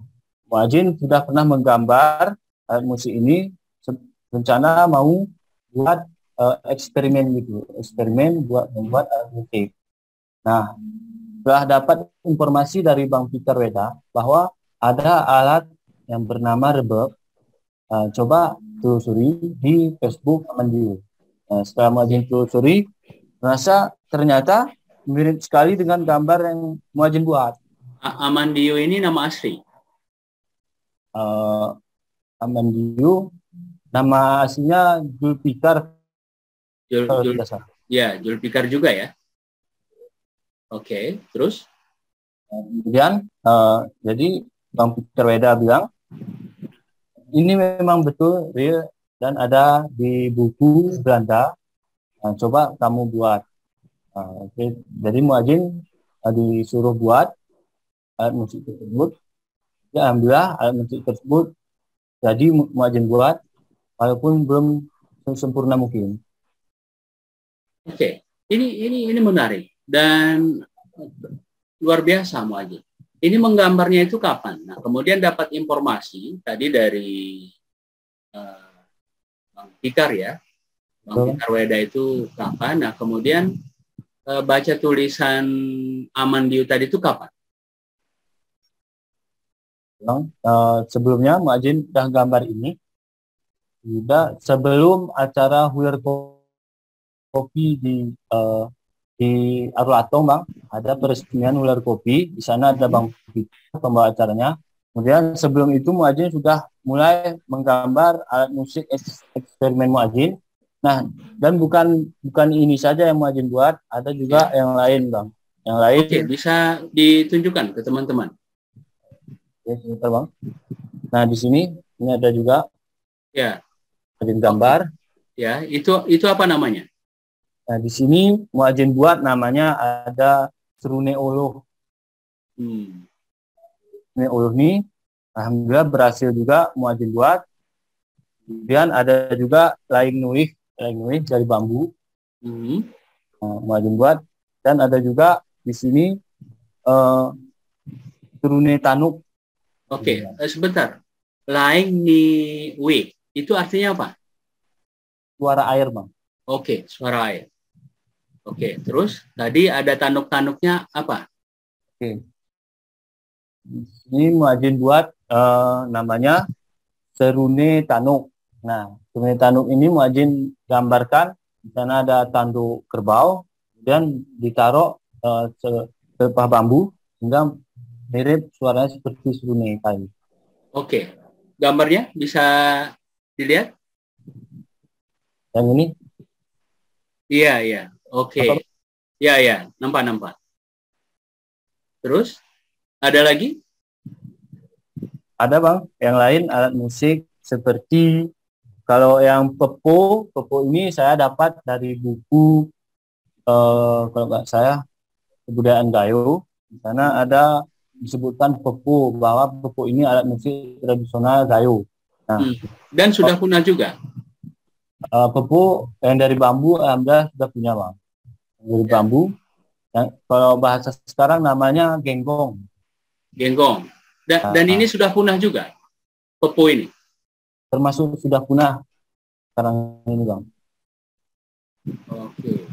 muadzin sudah pernah menggambar alat musik ini, rencana mau buat eksperimen buat membuat alat musik. Nah, setelah dapat informasi dari Bang Peter Weda bahwa ada alat yang bernama rebab, coba telusuri di Facebook Amandio. Nah, setelah muadzin telusuri, ternyata mirip sekali dengan gambar yang muadzin buat. Amandio ini nama asli? Amandio, nama aslinya Julfikar. Ya, Julfikar juga ya. Oke, terus? Kemudian, jadi Bang Peter Weda bilang, ini memang betul real dan ada di buku Belanda. Nah, coba kamu buat. Oke. Jadi muadzin disuruh buat alat musik tersebut. Ya, alhamdulillah alat musik tersebut jadi muadzin buat, walaupun belum sempurna mungkin. Oke, ini menarik dan luar biasa muadzin. Ini menggambarnya itu kapan? Nah, kemudian dapat informasi tadi dari Bang Fikar ya, Bang Fikar Weda itu kapan? Nah, kemudian baca tulisan Amandio tadi itu kapan? Sebelumnya muadzin sudah gambar ini sudah sebelum acara Huler Kopi di di Arulato, Bang, ada peresmian ular kopi. Di sana ada Bang Vito, pembawa acaranya. Kemudian sebelum itu muadzin sudah mulai menggambar alat musik eksperimen muadzin. Nah, dan bukan ini saja yang muadzin buat, ada juga yang lain, Bang. Yang lain. Oke, bisa ditunjukkan ke teman-teman. Ya, sebentar, Bang. Nah, di sini ini ada juga Ya. muadzin gambar. Ya, itu apa namanya? Nah, di sini muadzin buat namanya ada Serune Oloh. Serune Oloh ini alhamdulillah berhasil juga muadzin buat. Kemudian ada juga laing nuih dari bambu. Muadzin buat, dan ada juga di sini Serune Tanuk. Oke, sebentar. Laing ni wih, itu artinya apa? Suara air, Bang. Oke, suara air. Oke, terus tadi ada tanuk-tanuknya apa? Oke. Ini muadzin buat namanya Serune Tanuk. Nah, Serune Tanuk ini muadzin gambarkan. Di sana ada tanduk kerbau, kemudian ditaruh selepah bambu sehingga mirip suaranya seperti serune kayu. Oke, gambarnya bisa dilihat? Yang ini? Iya. Oke. Iya, nampak. Terus, ada lagi? Ada, Bang. Yang lain alat musik seperti, kalau yang pepo ini saya dapat dari buku, kalau nggak saya, Kebudayaan Gayo. Di sana ada disebutkan pepo, bahwa pepo ini alat musik tradisional Gayo. Nah, dan sudah punah juga? Pepo yang dari bambu alhamdulillah sudah punya, Bang. Dari bambu. Yang, kalau bahasa sekarang namanya genggong. Dan ini sudah punah juga, pepo ini? Termasuk sudah punah sekarang ini, Bang. Oke.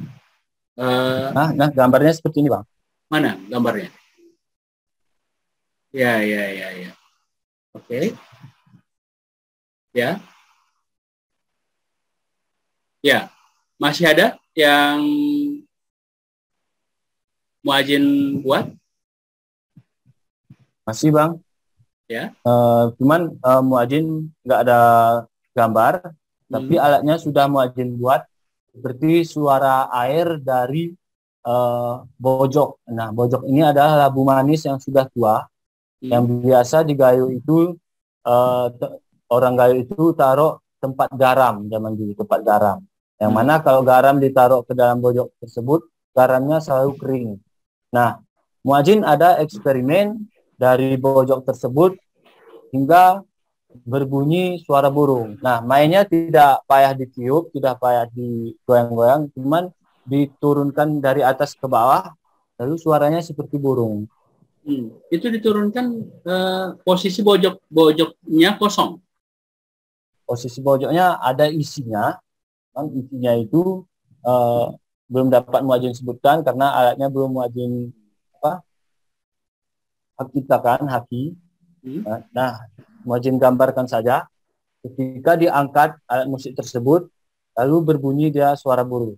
Nah, gambarnya seperti ini, Bang. Mana gambarnya? Ya. Oke. Ya. Masih ada yang muadzin buat? Masih, Bang. Ya. Cuman muadzin nggak ada gambar, tapi alatnya sudah muadzin buat, seperti suara air dari bojok. Nah, bojok ini adalah labu manis yang sudah tua, yang biasa di Gayo itu orang Gayo itu taruh tempat garam zaman dulu, tempat garam. Yang mana kalau garam ditaruh ke dalam bojok tersebut, garamnya selalu kering. Nah, muadzin ada eksperimen dari bojok tersebut hingga berbunyi suara burung. Nah, mainnya tidak payah ditiup, tidak payah digoyang-goyang, cuman diturunkan dari atas ke bawah, lalu suaranya seperti burung. Itu diturunkan posisi bojoknya kosong. Posisi bojoknya ada isinya, kan isinya itu belum dapat muadzin sebutkan karena alatnya belum muadzin haki. Nah, muadzin gambarkan saja. Ketika diangkat alat musik tersebut, lalu berbunyi dia suara burung.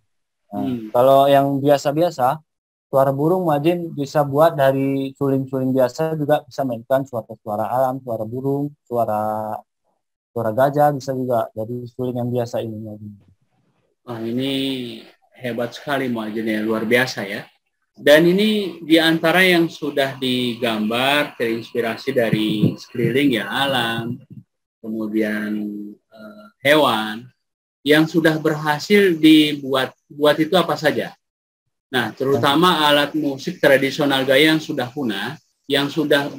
Kalau yang biasa-biasa, suara burung muadzin bisa buat dari suling-suling biasa, juga bisa mainkan suara alam, suara burung, suara gajah, bisa juga dari suling yang biasa ini. Wah, ini hebat sekali muadzin ya, luar biasa ya. Dan ini diantara yang sudah digambar terinspirasi dari sekeliling ya, alam, kemudian hewan, yang sudah berhasil dibuat itu apa saja? Nah, terutama alat musik tradisional Gayo yang sudah punah, yang sudah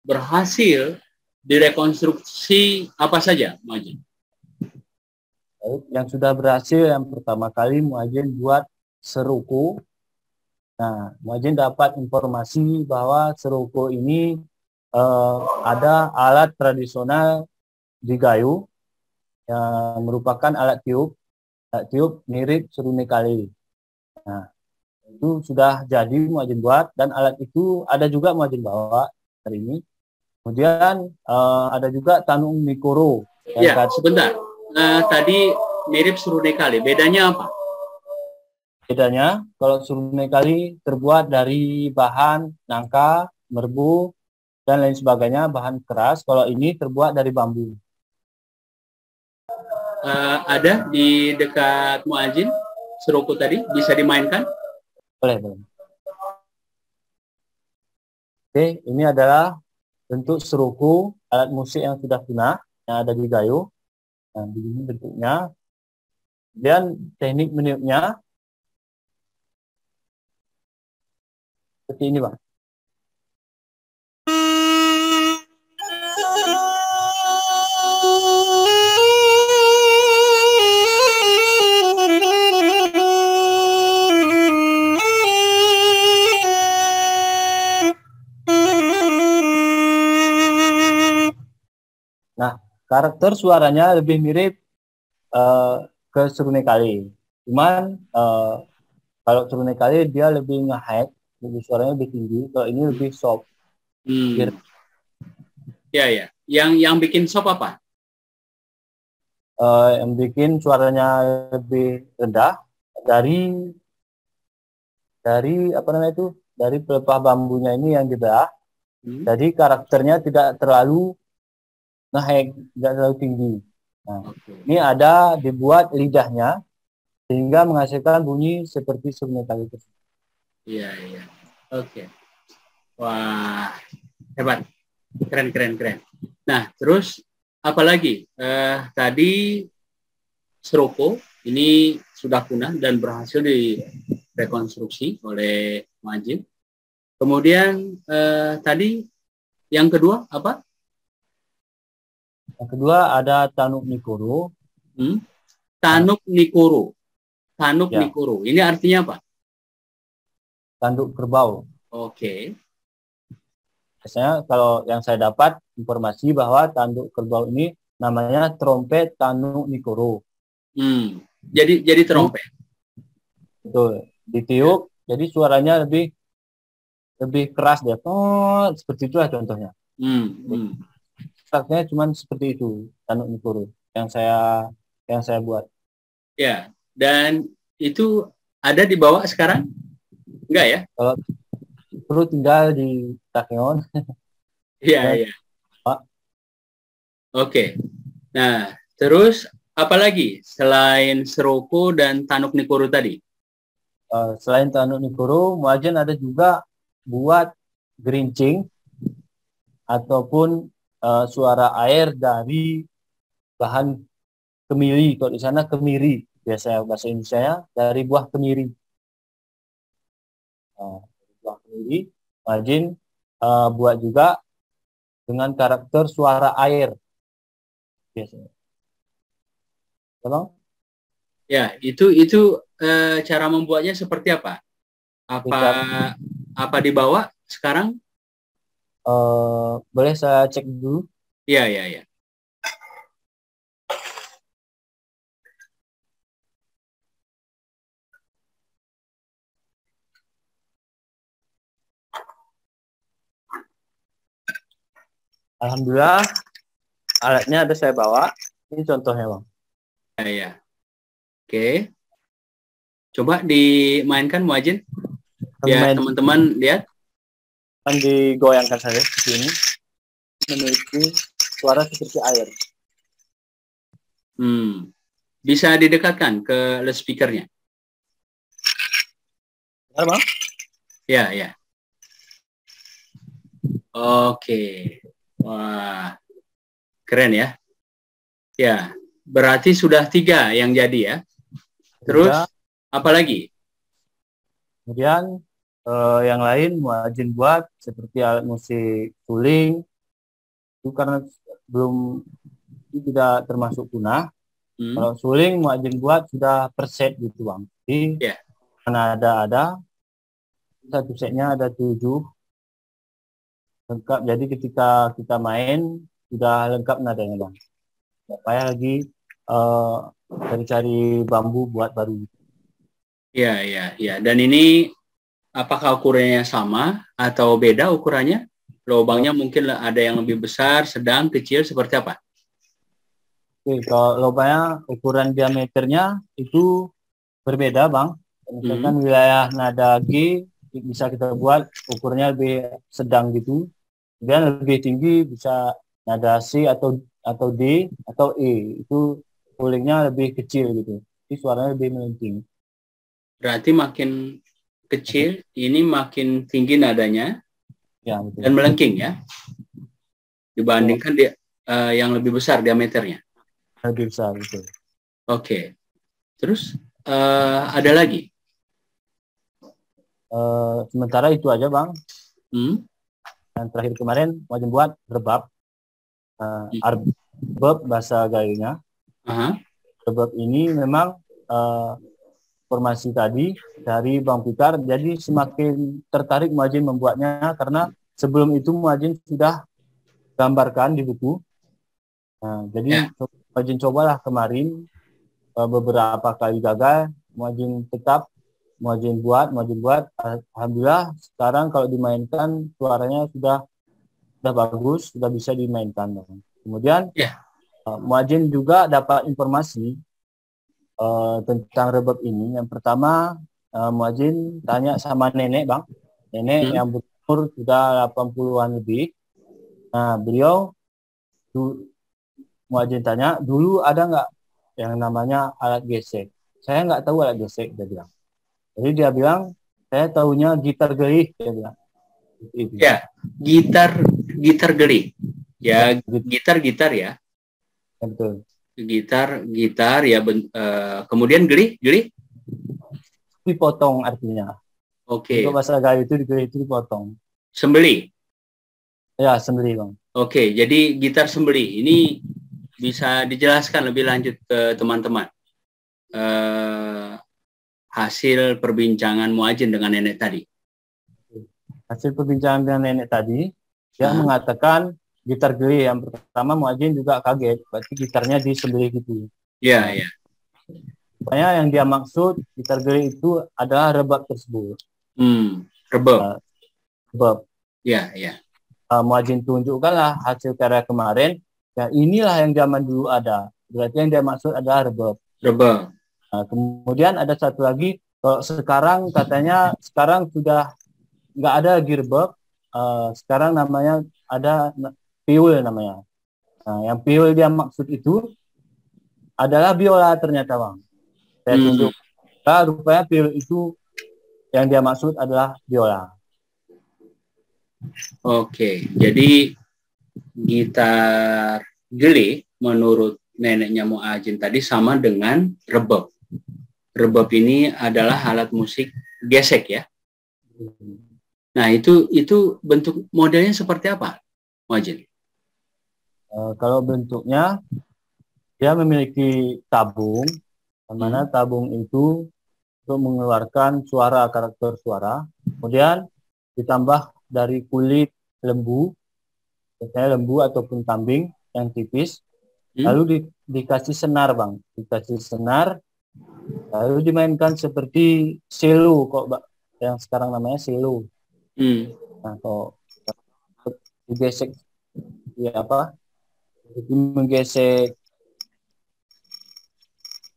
berhasil direkonstruksi apa saja, muadzin? Yang sudah berhasil, yang pertama kali muadzin buat seruko. Nah, muadzin dapat informasi bahwa seruko ini ada alat tradisional di Gayo yang merupakan alat tiup mirip serune kali. Nah, itu sudah jadi muadzin buat, dan alat itu ada juga muadzin bawa hari ini. Kemudian ada juga tanung mikoro. Ya, sebentar. Tadi mirip serune kali. Bedanya apa? Bedanya, kalau surunai kali terbuat dari bahan nangka, merbu, dan lain sebagainya, bahan keras. Kalau ini terbuat dari bambu. Ada di dekat Muajin, seruku tadi, bisa dimainkan? Boleh, boleh. Oke, ini adalah bentuk seruku, alat musik yang sudah punah, yang ada di Gayo. Nah, begini bentuknya. Dan teknik meniupnya seperti ini, Bang. Nah, karakter suaranya lebih mirip ke serunai kali. Cuman kalau serunai kali dia lebih nge-high, lebih suaranya lebih tinggi. Kalau ini lebih soft. Ya, ya. Yang bikin sop apa? Yang bikin suaranya lebih rendah dari apa namanya itu, dari pelepah bambunya ini yang dibelah. Jadi karakternya tidak terlalu nge-high, tidak terlalu tinggi. Nah, ini ada dibuat lidahnya sehingga menghasilkan bunyi seperti serunai kali tersebut. Iya, iya. Oke. Wah, hebat. Keren, keren, keren. Nah, terus apa lagi? Tadi seroko ini sudah punah dan berhasil direkonstruksi oleh Majid. Kemudian tadi yang kedua apa? Yang kedua ada Tanuk Nikoro. Tanuk Nikoro. Tanuk Ya. Nikoro. Ini artinya apa? Tanduk kerbau. Oke. Biasanya kalau yang saya dapat informasi bahwa tanduk kerbau ini namanya trompet Tanuk Nikoro. Jadi trompet. Betul. Ditiup, jadi suaranya lebih keras dia. Oh, seperti itulah contohnya. Artinya cuma seperti itu Tanuk Nikoro yang saya buat. Ya, dan itu ada dibawa sekarang? Enggak ya? Kalau perlu tinggal di Takeon. Iya, iya. Oke. Nah, terus apa lagi selain seroko dan Tanuk Nikoro tadi? Selain Tanuk Nikoro, Muajen ada juga buat gerincing ataupun suara air dari bahan kemiri. Kalau di sana kemiri, biasanya bahasa Indonesia dari buah kemiri. Buah kemiri, Muajen buat juga dengan karakter suara air biasanya. Tolong? Ya, itu cara membuatnya seperti apa? Apa dibawa sekarang? Boleh saya cek dulu? Iya, iya, iya. Alhamdulillah alatnya ada saya bawa. Ini contohnya, Bang. Ya. Oke. Coba dimainkan Muajin. Biar teman-teman lihat. Akan digoyangkan saja seperti ini. Memiliki suara seperti air. Bisa didekatkan ke loudspeakernya. Benar, Bang? Ya, ya. Oke. Wah. Keren ya. Ya, berarti sudah 3 yang jadi ya. Terus apa lagi? Kemudian yang lain Muajin buat seperti alat musik suling. Itu karena tidak termasuk punah. Kalau suling Muajin buat sudah per set gitu, Bang. Jadi mana ada satu setnya ada 7 lengkap. Jadi ketika kita main sudah lengkap nadanya, Bang. Nggak payah lagi cari-cari bambu buat baru. Ya, ya, ya. Dan ini apakah ukurannya sama atau beda ukurannya? Lubangnya mungkin ada yang lebih besar, sedang, kecil, seperti apa? Oke, kalau lubangnya ukuran diameternya itu berbeda, Bang. Misalkan wilayah nada G bisa kita buat ukurnya lebih sedang gitu. Kemudian lebih tinggi bisa nada C atau D atau E. Itu pulingnya lebih kecil gitu. Jadi suaranya lebih melenting. Berarti makin kecil, ini makin tinggi nadanya Ya, betul. dan melengking ya, dibandingkan yang lebih besar diameternya. Lebih besar, betul. Oke. Terus ada lagi? Sementara itu aja Bang. Hmm? Yang terakhir kemarin wajib buat rebab. Rebab bahasa gayunya. Rebab ini memang formasi tadi dari Bang Pitar, jadi semakin tertarik Muajin membuatnya karena sebelum itu Muajin sudah gambarkan di buku. Jadi Muajin cobalah kemarin, beberapa kali gagal, Muajin tetap Muajin buat. Alhamdulillah sekarang kalau dimainkan suaranya sudah bagus, sudah bisa dimainkan. Kemudian Muajin juga dapat informasi tentang rebab ini. Yang pertama, Muajin tanya sama nenek Bang, nenek yang berumur sudah 80-an lebih. Nah, beliau Muajin tanya, dulu ada nggak yang namanya alat gesek? Saya nggak tahu alat gesek, dia bilang. Jadi dia bilang, saya tahunya gitar gerih, dia bilang. Ya, gitar gerih. Ya, gitar ya. Betul. Gitar ya. Kemudian gerih. Dipotong artinya. Oke. Untuk bahasa Gayo itu gerih itu dipotong. Sembelih. Ya, sembelih Bang. Oke, jadi gitar sembelih ini bisa dijelaskan lebih lanjut ke teman-teman. Hasil perbincangan Muajin dengan nenek tadi. Hasil perbincangan dengan nenek tadi, dia mengatakan gitar gerih. Yang pertama Muajin juga kaget, berarti gitarnya disembelih gitu. Iya. Pokoknya yang dia maksud gitar gerih itu adalah rebab tersebut. Rebab. Rebab. Iya. Muajin tunjukkanlah hasil karya kemarin. Ya, inilah yang zaman dulu ada. Berarti yang dia maksud adalah rebab. Kemudian ada satu lagi, kalau sekarang katanya sekarang sudah nggak ada lagi rebab. Sekarang namanya ada piul namanya. Yang piul dia maksud itu adalah biola ternyata Bang. Saya tunjuk. Rupanya piul itu yang dia maksud adalah biola. Oke, jadi gitar geli menurut neneknya Muajin tadi sama dengan rebab. Rebab ini adalah alat musik gesek ya. Nah, itu bentuk modelnya seperti apa, Muajin? Kalau bentuknya dia memiliki tabung, di mana tabung itu untuk mengeluarkan suara, karakter suara. Kemudian ditambah dari kulit lembu, misalnya lembu ataupun kambing yang tipis, lalu dikasih senar Bang, dikasih senar, lalu dimainkan seperti selo kok yang sekarang namanya selo. Nah, kok digesek, menggesek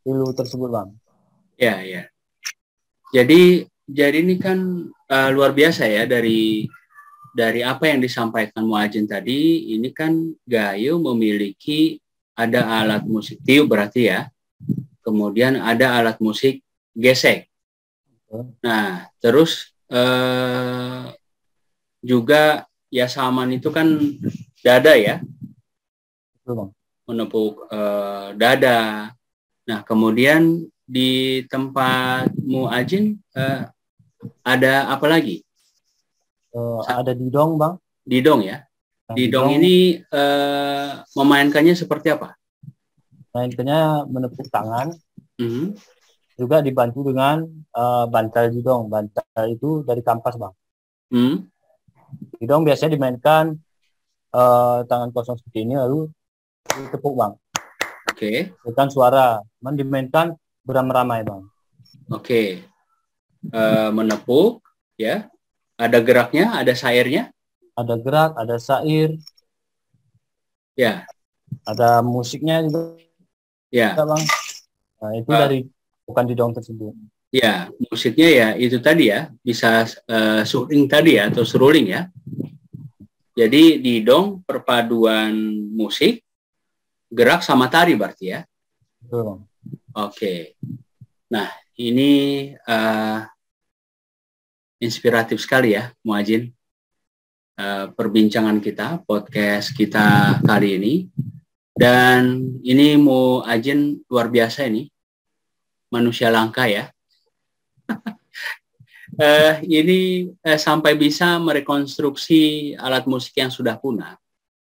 selo tersebut Bang. Ya. Jadi ini kan luar biasa ya dari apa yang disampaikan Muajin tadi. Ini kan Gayo memiliki ada alat musik tiup berarti ya. Kemudian ada alat musik gesek. Nah, terus juga ya saman itu kan dada ya. Menepuk dada. Nah, kemudian di tempat Muajin ada apa lagi? Ada didong Bang. Didong ya. Didong ini memainkannya seperti apa? Mainkannya menepuk tangan. Juga dibantu dengan bantal didong. Bantal itu dari kampas Bang. Didong biasanya dimainkan tangan kosong seperti ini lalu ditepuk Bang. Oke. Bukan suara, dimainkan beramai-ramai Bang. Oke. Menepuk ya. Ada geraknya, ada sairnya? Ada gerak, ada sair. Ya. Ada musiknya juga. Ya. Bang. Nah, itu dari bukan didong tersebut. Ya, musiknya ya itu tadi ya, bisa suring tadi ya, atau seruling ya. Jadi didong perpaduan musik, gerak sama tari berarti ya. Betul. Oke. Nah, ini inspiratif sekali ya, Muajin. Perbincangan kita, podcast kita kali ini. Dan ini Muajin luar biasa ini. Manusia langka ya. Ini sampai bisa merekonstruksi alat musik yang sudah punah.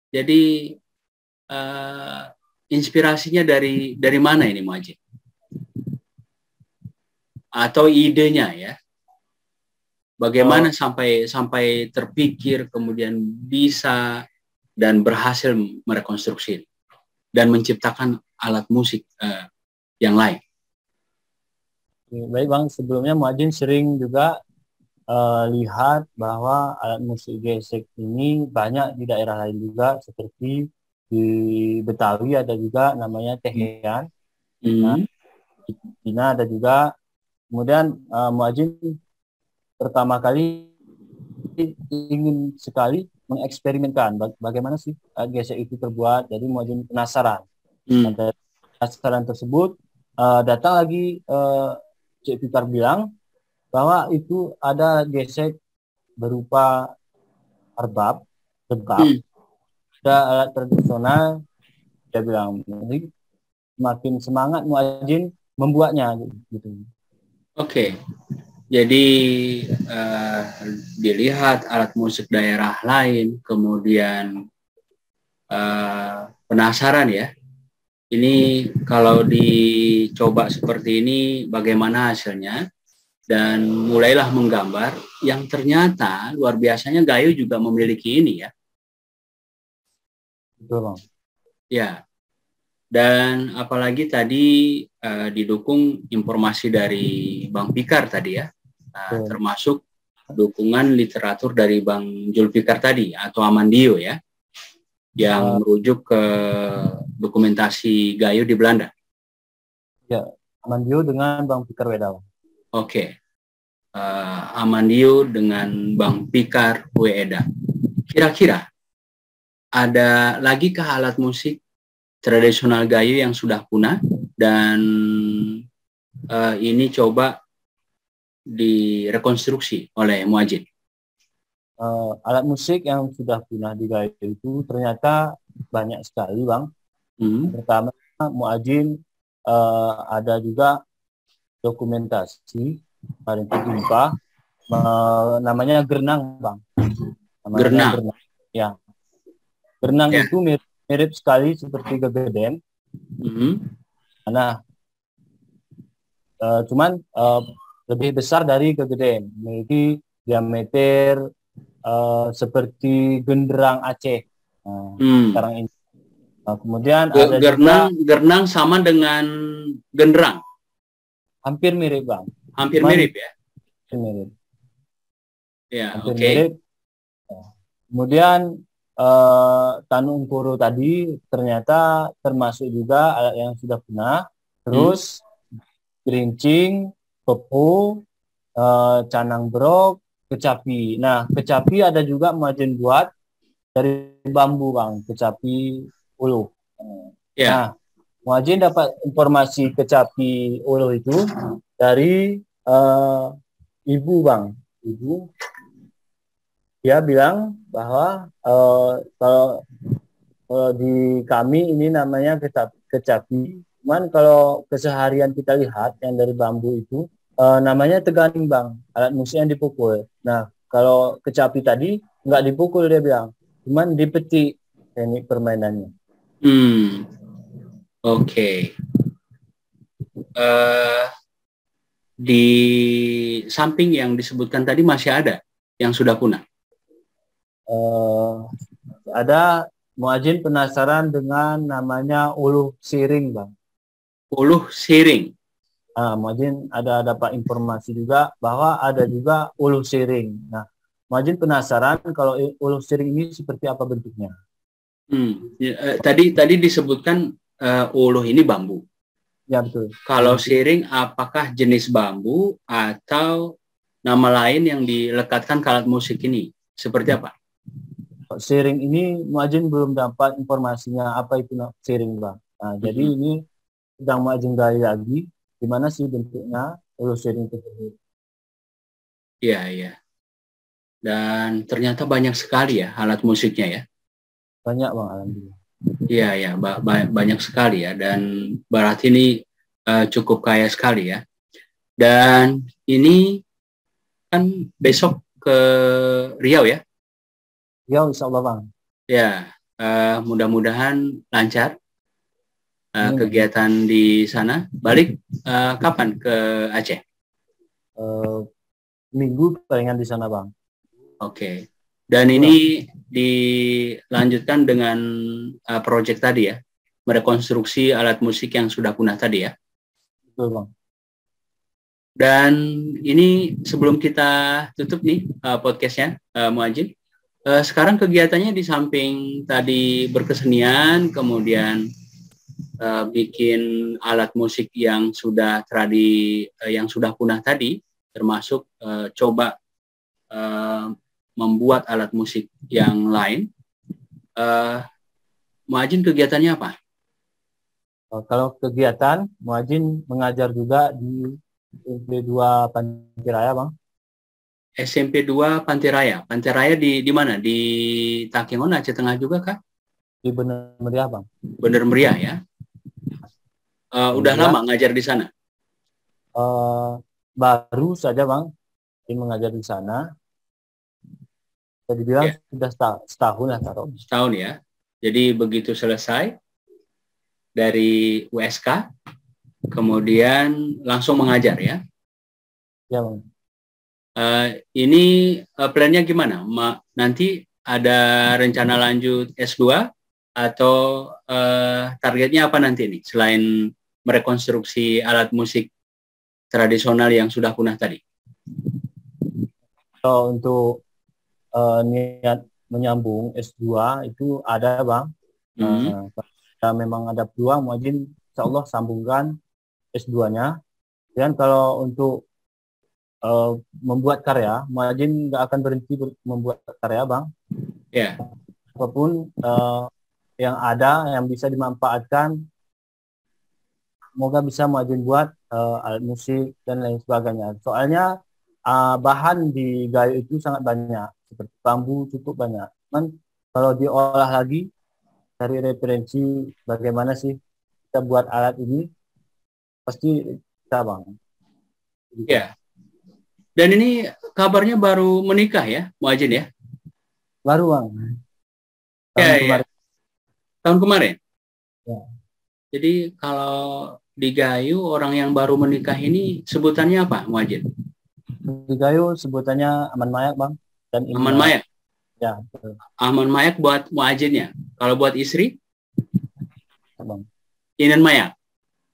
Jadi inspirasinya dari mana ini Muajin? Atau idenya ya? Bagaimana sampai terpikir kemudian bisa dan berhasil merekonstruksi dan menciptakan alat musik yang lain? Baik Bang, sebelumnya Muajin sering juga lihat bahwa alat musik gesek ini banyak di daerah lain juga, seperti di Betawi ada juga namanya tehean. Nah, di Cina ada juga. Kemudian Muajin pertama kali ingin sekali mengeksperimenkan bagaimana sih gesek itu terbuat. Jadi Muajin penasaran. Nah, dari penasaran tersebut datang lagi Cik Fikar bilang bahwa itu ada gesek berupa arbab, ada alat tradisional. Dia bilang, jadi makin semangat Muajin membuatnya gitu. Oke. Jadi dilihat alat musik daerah lain, kemudian penasaran ya. Ini kalau dicoba seperti ini bagaimana hasilnya, dan mulailah menggambar yang ternyata luar biasanya Gayo juga memiliki ini ya. Betul Bang. Ya. Dan apalagi tadi didukung informasi dari Bang Fikar tadi ya. Termasuk dukungan literatur dari Bang Julfikar tadi atau Amandio ya, yang merujuk ke dokumentasi Gayo di Belanda. Ya, Amandio dengan Bang Fikar Wedal. Oke. Amandio dengan Bang Fikar Weda. Kira-kira ada lagi ke alat musik tradisional Gayo yang sudah punah dan ini coba direkonstruksi oleh Muajin? Alat musik yang sudah punah di Gayo itu ternyata banyak sekali Bang. Pertama Muajin ada juga dokumentasi paling terjumpa namanya Gernang Bang. Gernang. Ya. Gernang itu mirip sekali seperti gegeden. Nah, cuman lebih besar dari gegeden, memiliki diameter seperti genderang Aceh. Sekarang ini. Kemudian ada Gernang sama dengan genderang. Hampir mirip Bang. Hampir mirip ya. Hampir mirip. Ya, hampir mirip. Kemudian Tanung Koro tadi ternyata termasuk juga alat yang sudah punah. Terus gerincing, pepu, canang brok, kecapi. Nah, kecapi ada juga Muajin buat dari bambu Bang, kecapi uluh. Nah, Muajin dapat informasi kecapi uluh itu dari ibu Bang. Ibu dia bilang bahwa kalau di kami ini namanya kecapi. Cuman kalau keseharian kita lihat yang dari bambu itu namanya teganing Bang, alat musik yang dipukul. Nah, kalau kecapi tadi nggak dipukul dia bilang, cuman dipetik teknik permainannya. Oke. Di samping yang disebutkan tadi masih ada yang sudah punah? Ada. Muajin penasaran dengan namanya uluh siring Bang. Uluh siring. Muajin ada dapat informasi juga bahwa ada juga uluh siring. Nah, Muajin penasaran kalau uluh siring ini seperti apa bentuknya. Tadi disebutkan uluh ini bambu. Ya betul. Kalau siring, apakah jenis bambu atau nama lain yang dilekatkan ke alat musik ini? Seperti apa? Siring ini muadzin belum dapat informasinya apa itu siring bang. Nah, jadi ini sedang muadzin gali lagi gimana sih bentuknya kalau siring tersebut. Iya, iya. Dan ternyata banyak sekali ya alat musiknya ya. Banyak bang, alhamdulillah. Iya, ya, banyak sekali ya. Dan berarti ini cukup kaya sekali ya. Dan ini kan besok ke Riau ya. Ya, insya Allah bang. Ya, mudah-mudahan lancar kegiatan di sana. Balik kapan ke Aceh? Minggu palingan di sana bang. Oke. Dan ini dilanjutkan dengan proyek tadi ya, merekonstruksi alat musik yang sudah punah tadi ya. Betul bang. Dan ini sebelum kita tutup nih podcastnya, Muajib. Sekarang kegiatannya di samping tadi berkesenian, kemudian bikin alat musik yang sudah yang sudah punah tadi, termasuk coba membuat alat musik yang lain. Muajin kegiatannya apa? Kalau kegiatan, muadzin mengajar juga di SMP 2 Panti Raya bang. SMP 2 Panti Raya. Panti Raya di mana? Di Takengon, Aceh Tengah juga kah? Di Bener Meriah bang. Bener Meriah ya. Udah lama ngajar di sana? Baru saja bang, ini mengajar di sana. Bisa dibilang sudah setahun lah taruh. Setahun ya. Jadi begitu selesai dari USK, kemudian langsung mengajar ya? Ya bang. Ini plannya gimana? Nanti ada rencana lanjut S2 atau targetnya apa nanti nih selain merekonstruksi alat musik tradisional yang sudah punah tadi? So, untuk niat menyambung S2 itu ada bang. Kalau memang ada peluang, muadzin insya Allah sambungkan S2-nya. Dan kalau untuk membuat karya, muadzin nggak akan berhenti membuat karya bang. Ya. Apapun yang ada yang bisa dimanfaatkan, semoga bisa muadzin buat alat musik dan lain sebagainya. Soalnya bahan di gayo itu sangat banyak, seperti bambu cukup banyak. Cuman kalau diolah lagi, cari referensi bagaimana sih kita buat alat ini, pasti bisa bang. Ya. Dan ini kabarnya baru menikah ya, Muajin ya? Baru bang. Tahun kemarin. Tahun kemarin? Ya. Jadi kalau di Gayo orang yang baru menikah ini sebutannya apa, Muajin? Di Gayo sebutannya Aman Mayak bang. Dan Aman Mayak? Ya. Aman Mayak buat Muajinnya. Kalau buat istri? Bang. Inan Mayak?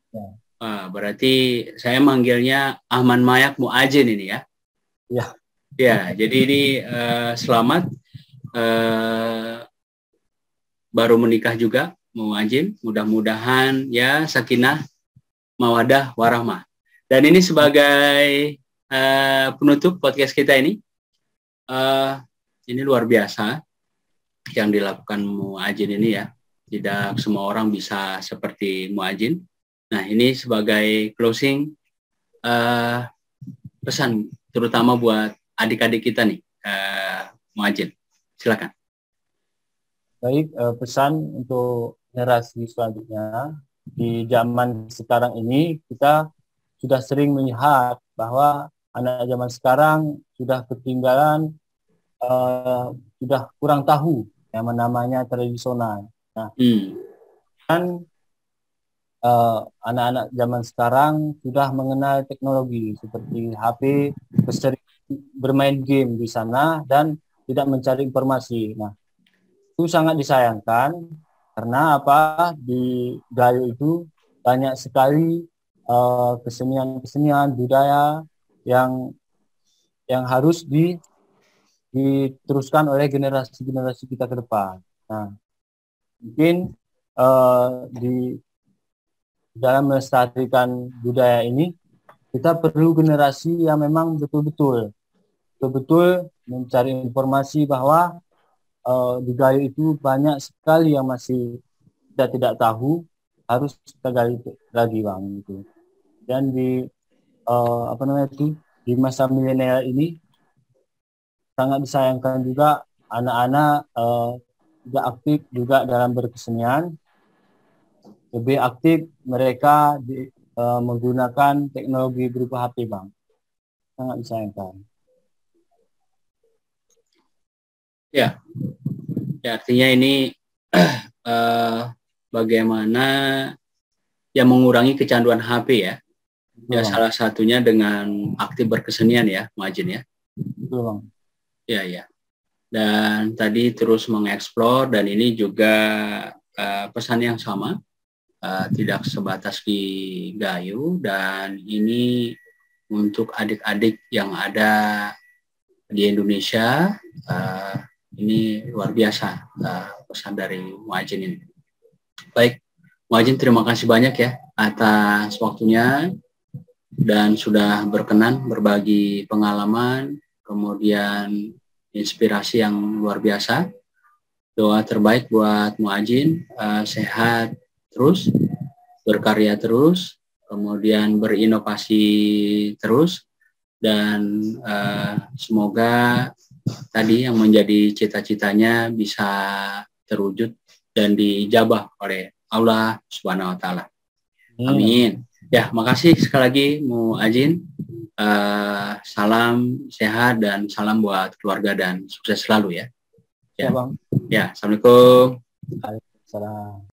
Ya. Berarti saya manggilnya Ahman Mayak Muajin ini ya? Ya. Ya, jadi ini selamat baru menikah juga Muajin. Mudah-mudahan ya sakinah, mawadah, warahmah. Dan ini sebagai penutup podcast kita ini luar biasa yang dilakukan Muajin ini ya. Tidak semua orang bisa seperti Muajin. Nah, ini sebagai closing pesan terutama buat adik-adik kita nih, Muajin. Silakan. Baik, pesan untuk generasi selanjutnya. Di zaman sekarang ini kita sudah sering melihat bahwa anak zaman sekarang sudah ketinggalan, sudah kurang tahu yang namanya tradisional. Nah, kan anak-anak zaman sekarang sudah mengenal teknologi seperti HP, sering bermain game di sana dan tidak mencari informasi. Nah, itu sangat disayangkan karena apa, di Gayo itu banyak sekali kesenian budaya yang harus diteruskan oleh generasi kita ke depan. Nah, mungkin di dalam melestarikan budaya ini, kita perlu generasi yang memang betul-betul mencari informasi bahwa di Gayo itu banyak sekali yang masih kita tidak tahu, harus kita gali lagi Bang gitu. Dan di di masa milenial ini sangat disayangkan juga anak-anak tidak aktif juga dalam berkesenian, lebih aktif mereka menggunakan teknologi berupa HP Bang. Sangat disayangkan. Ya, artinya ini bagaimana yang mengurangi kecanduan HP ya. Ya, salah satunya dengan aktif berkesenian ya, Majin ya. Betul Bang. Ya. Dan tadi terus mengeksplor, dan ini juga pesan yang sama, tidak sebatas di Gayo, dan ini untuk adik-adik yang ada di Indonesia. Ini luar biasa pesan dari Muajin ini. Baik, Muajin, terima kasih banyak ya atas waktunya dan sudah berkenan berbagi pengalaman, kemudian inspirasi yang luar biasa. Doa terbaik buat Muajin, sehat terus, berkarya terus, kemudian berinovasi terus, dan semoga tadi yang menjadi cita-citanya bisa terwujud dan dijabah oleh Allah Subhanahu wa Ta'ala. Amin. Ya, makasih sekali lagi Muajin. Salam sehat dan salam buat keluarga dan sukses selalu ya. Ya, Bang. Ya, assalamualaikum. Waalaikumsalam.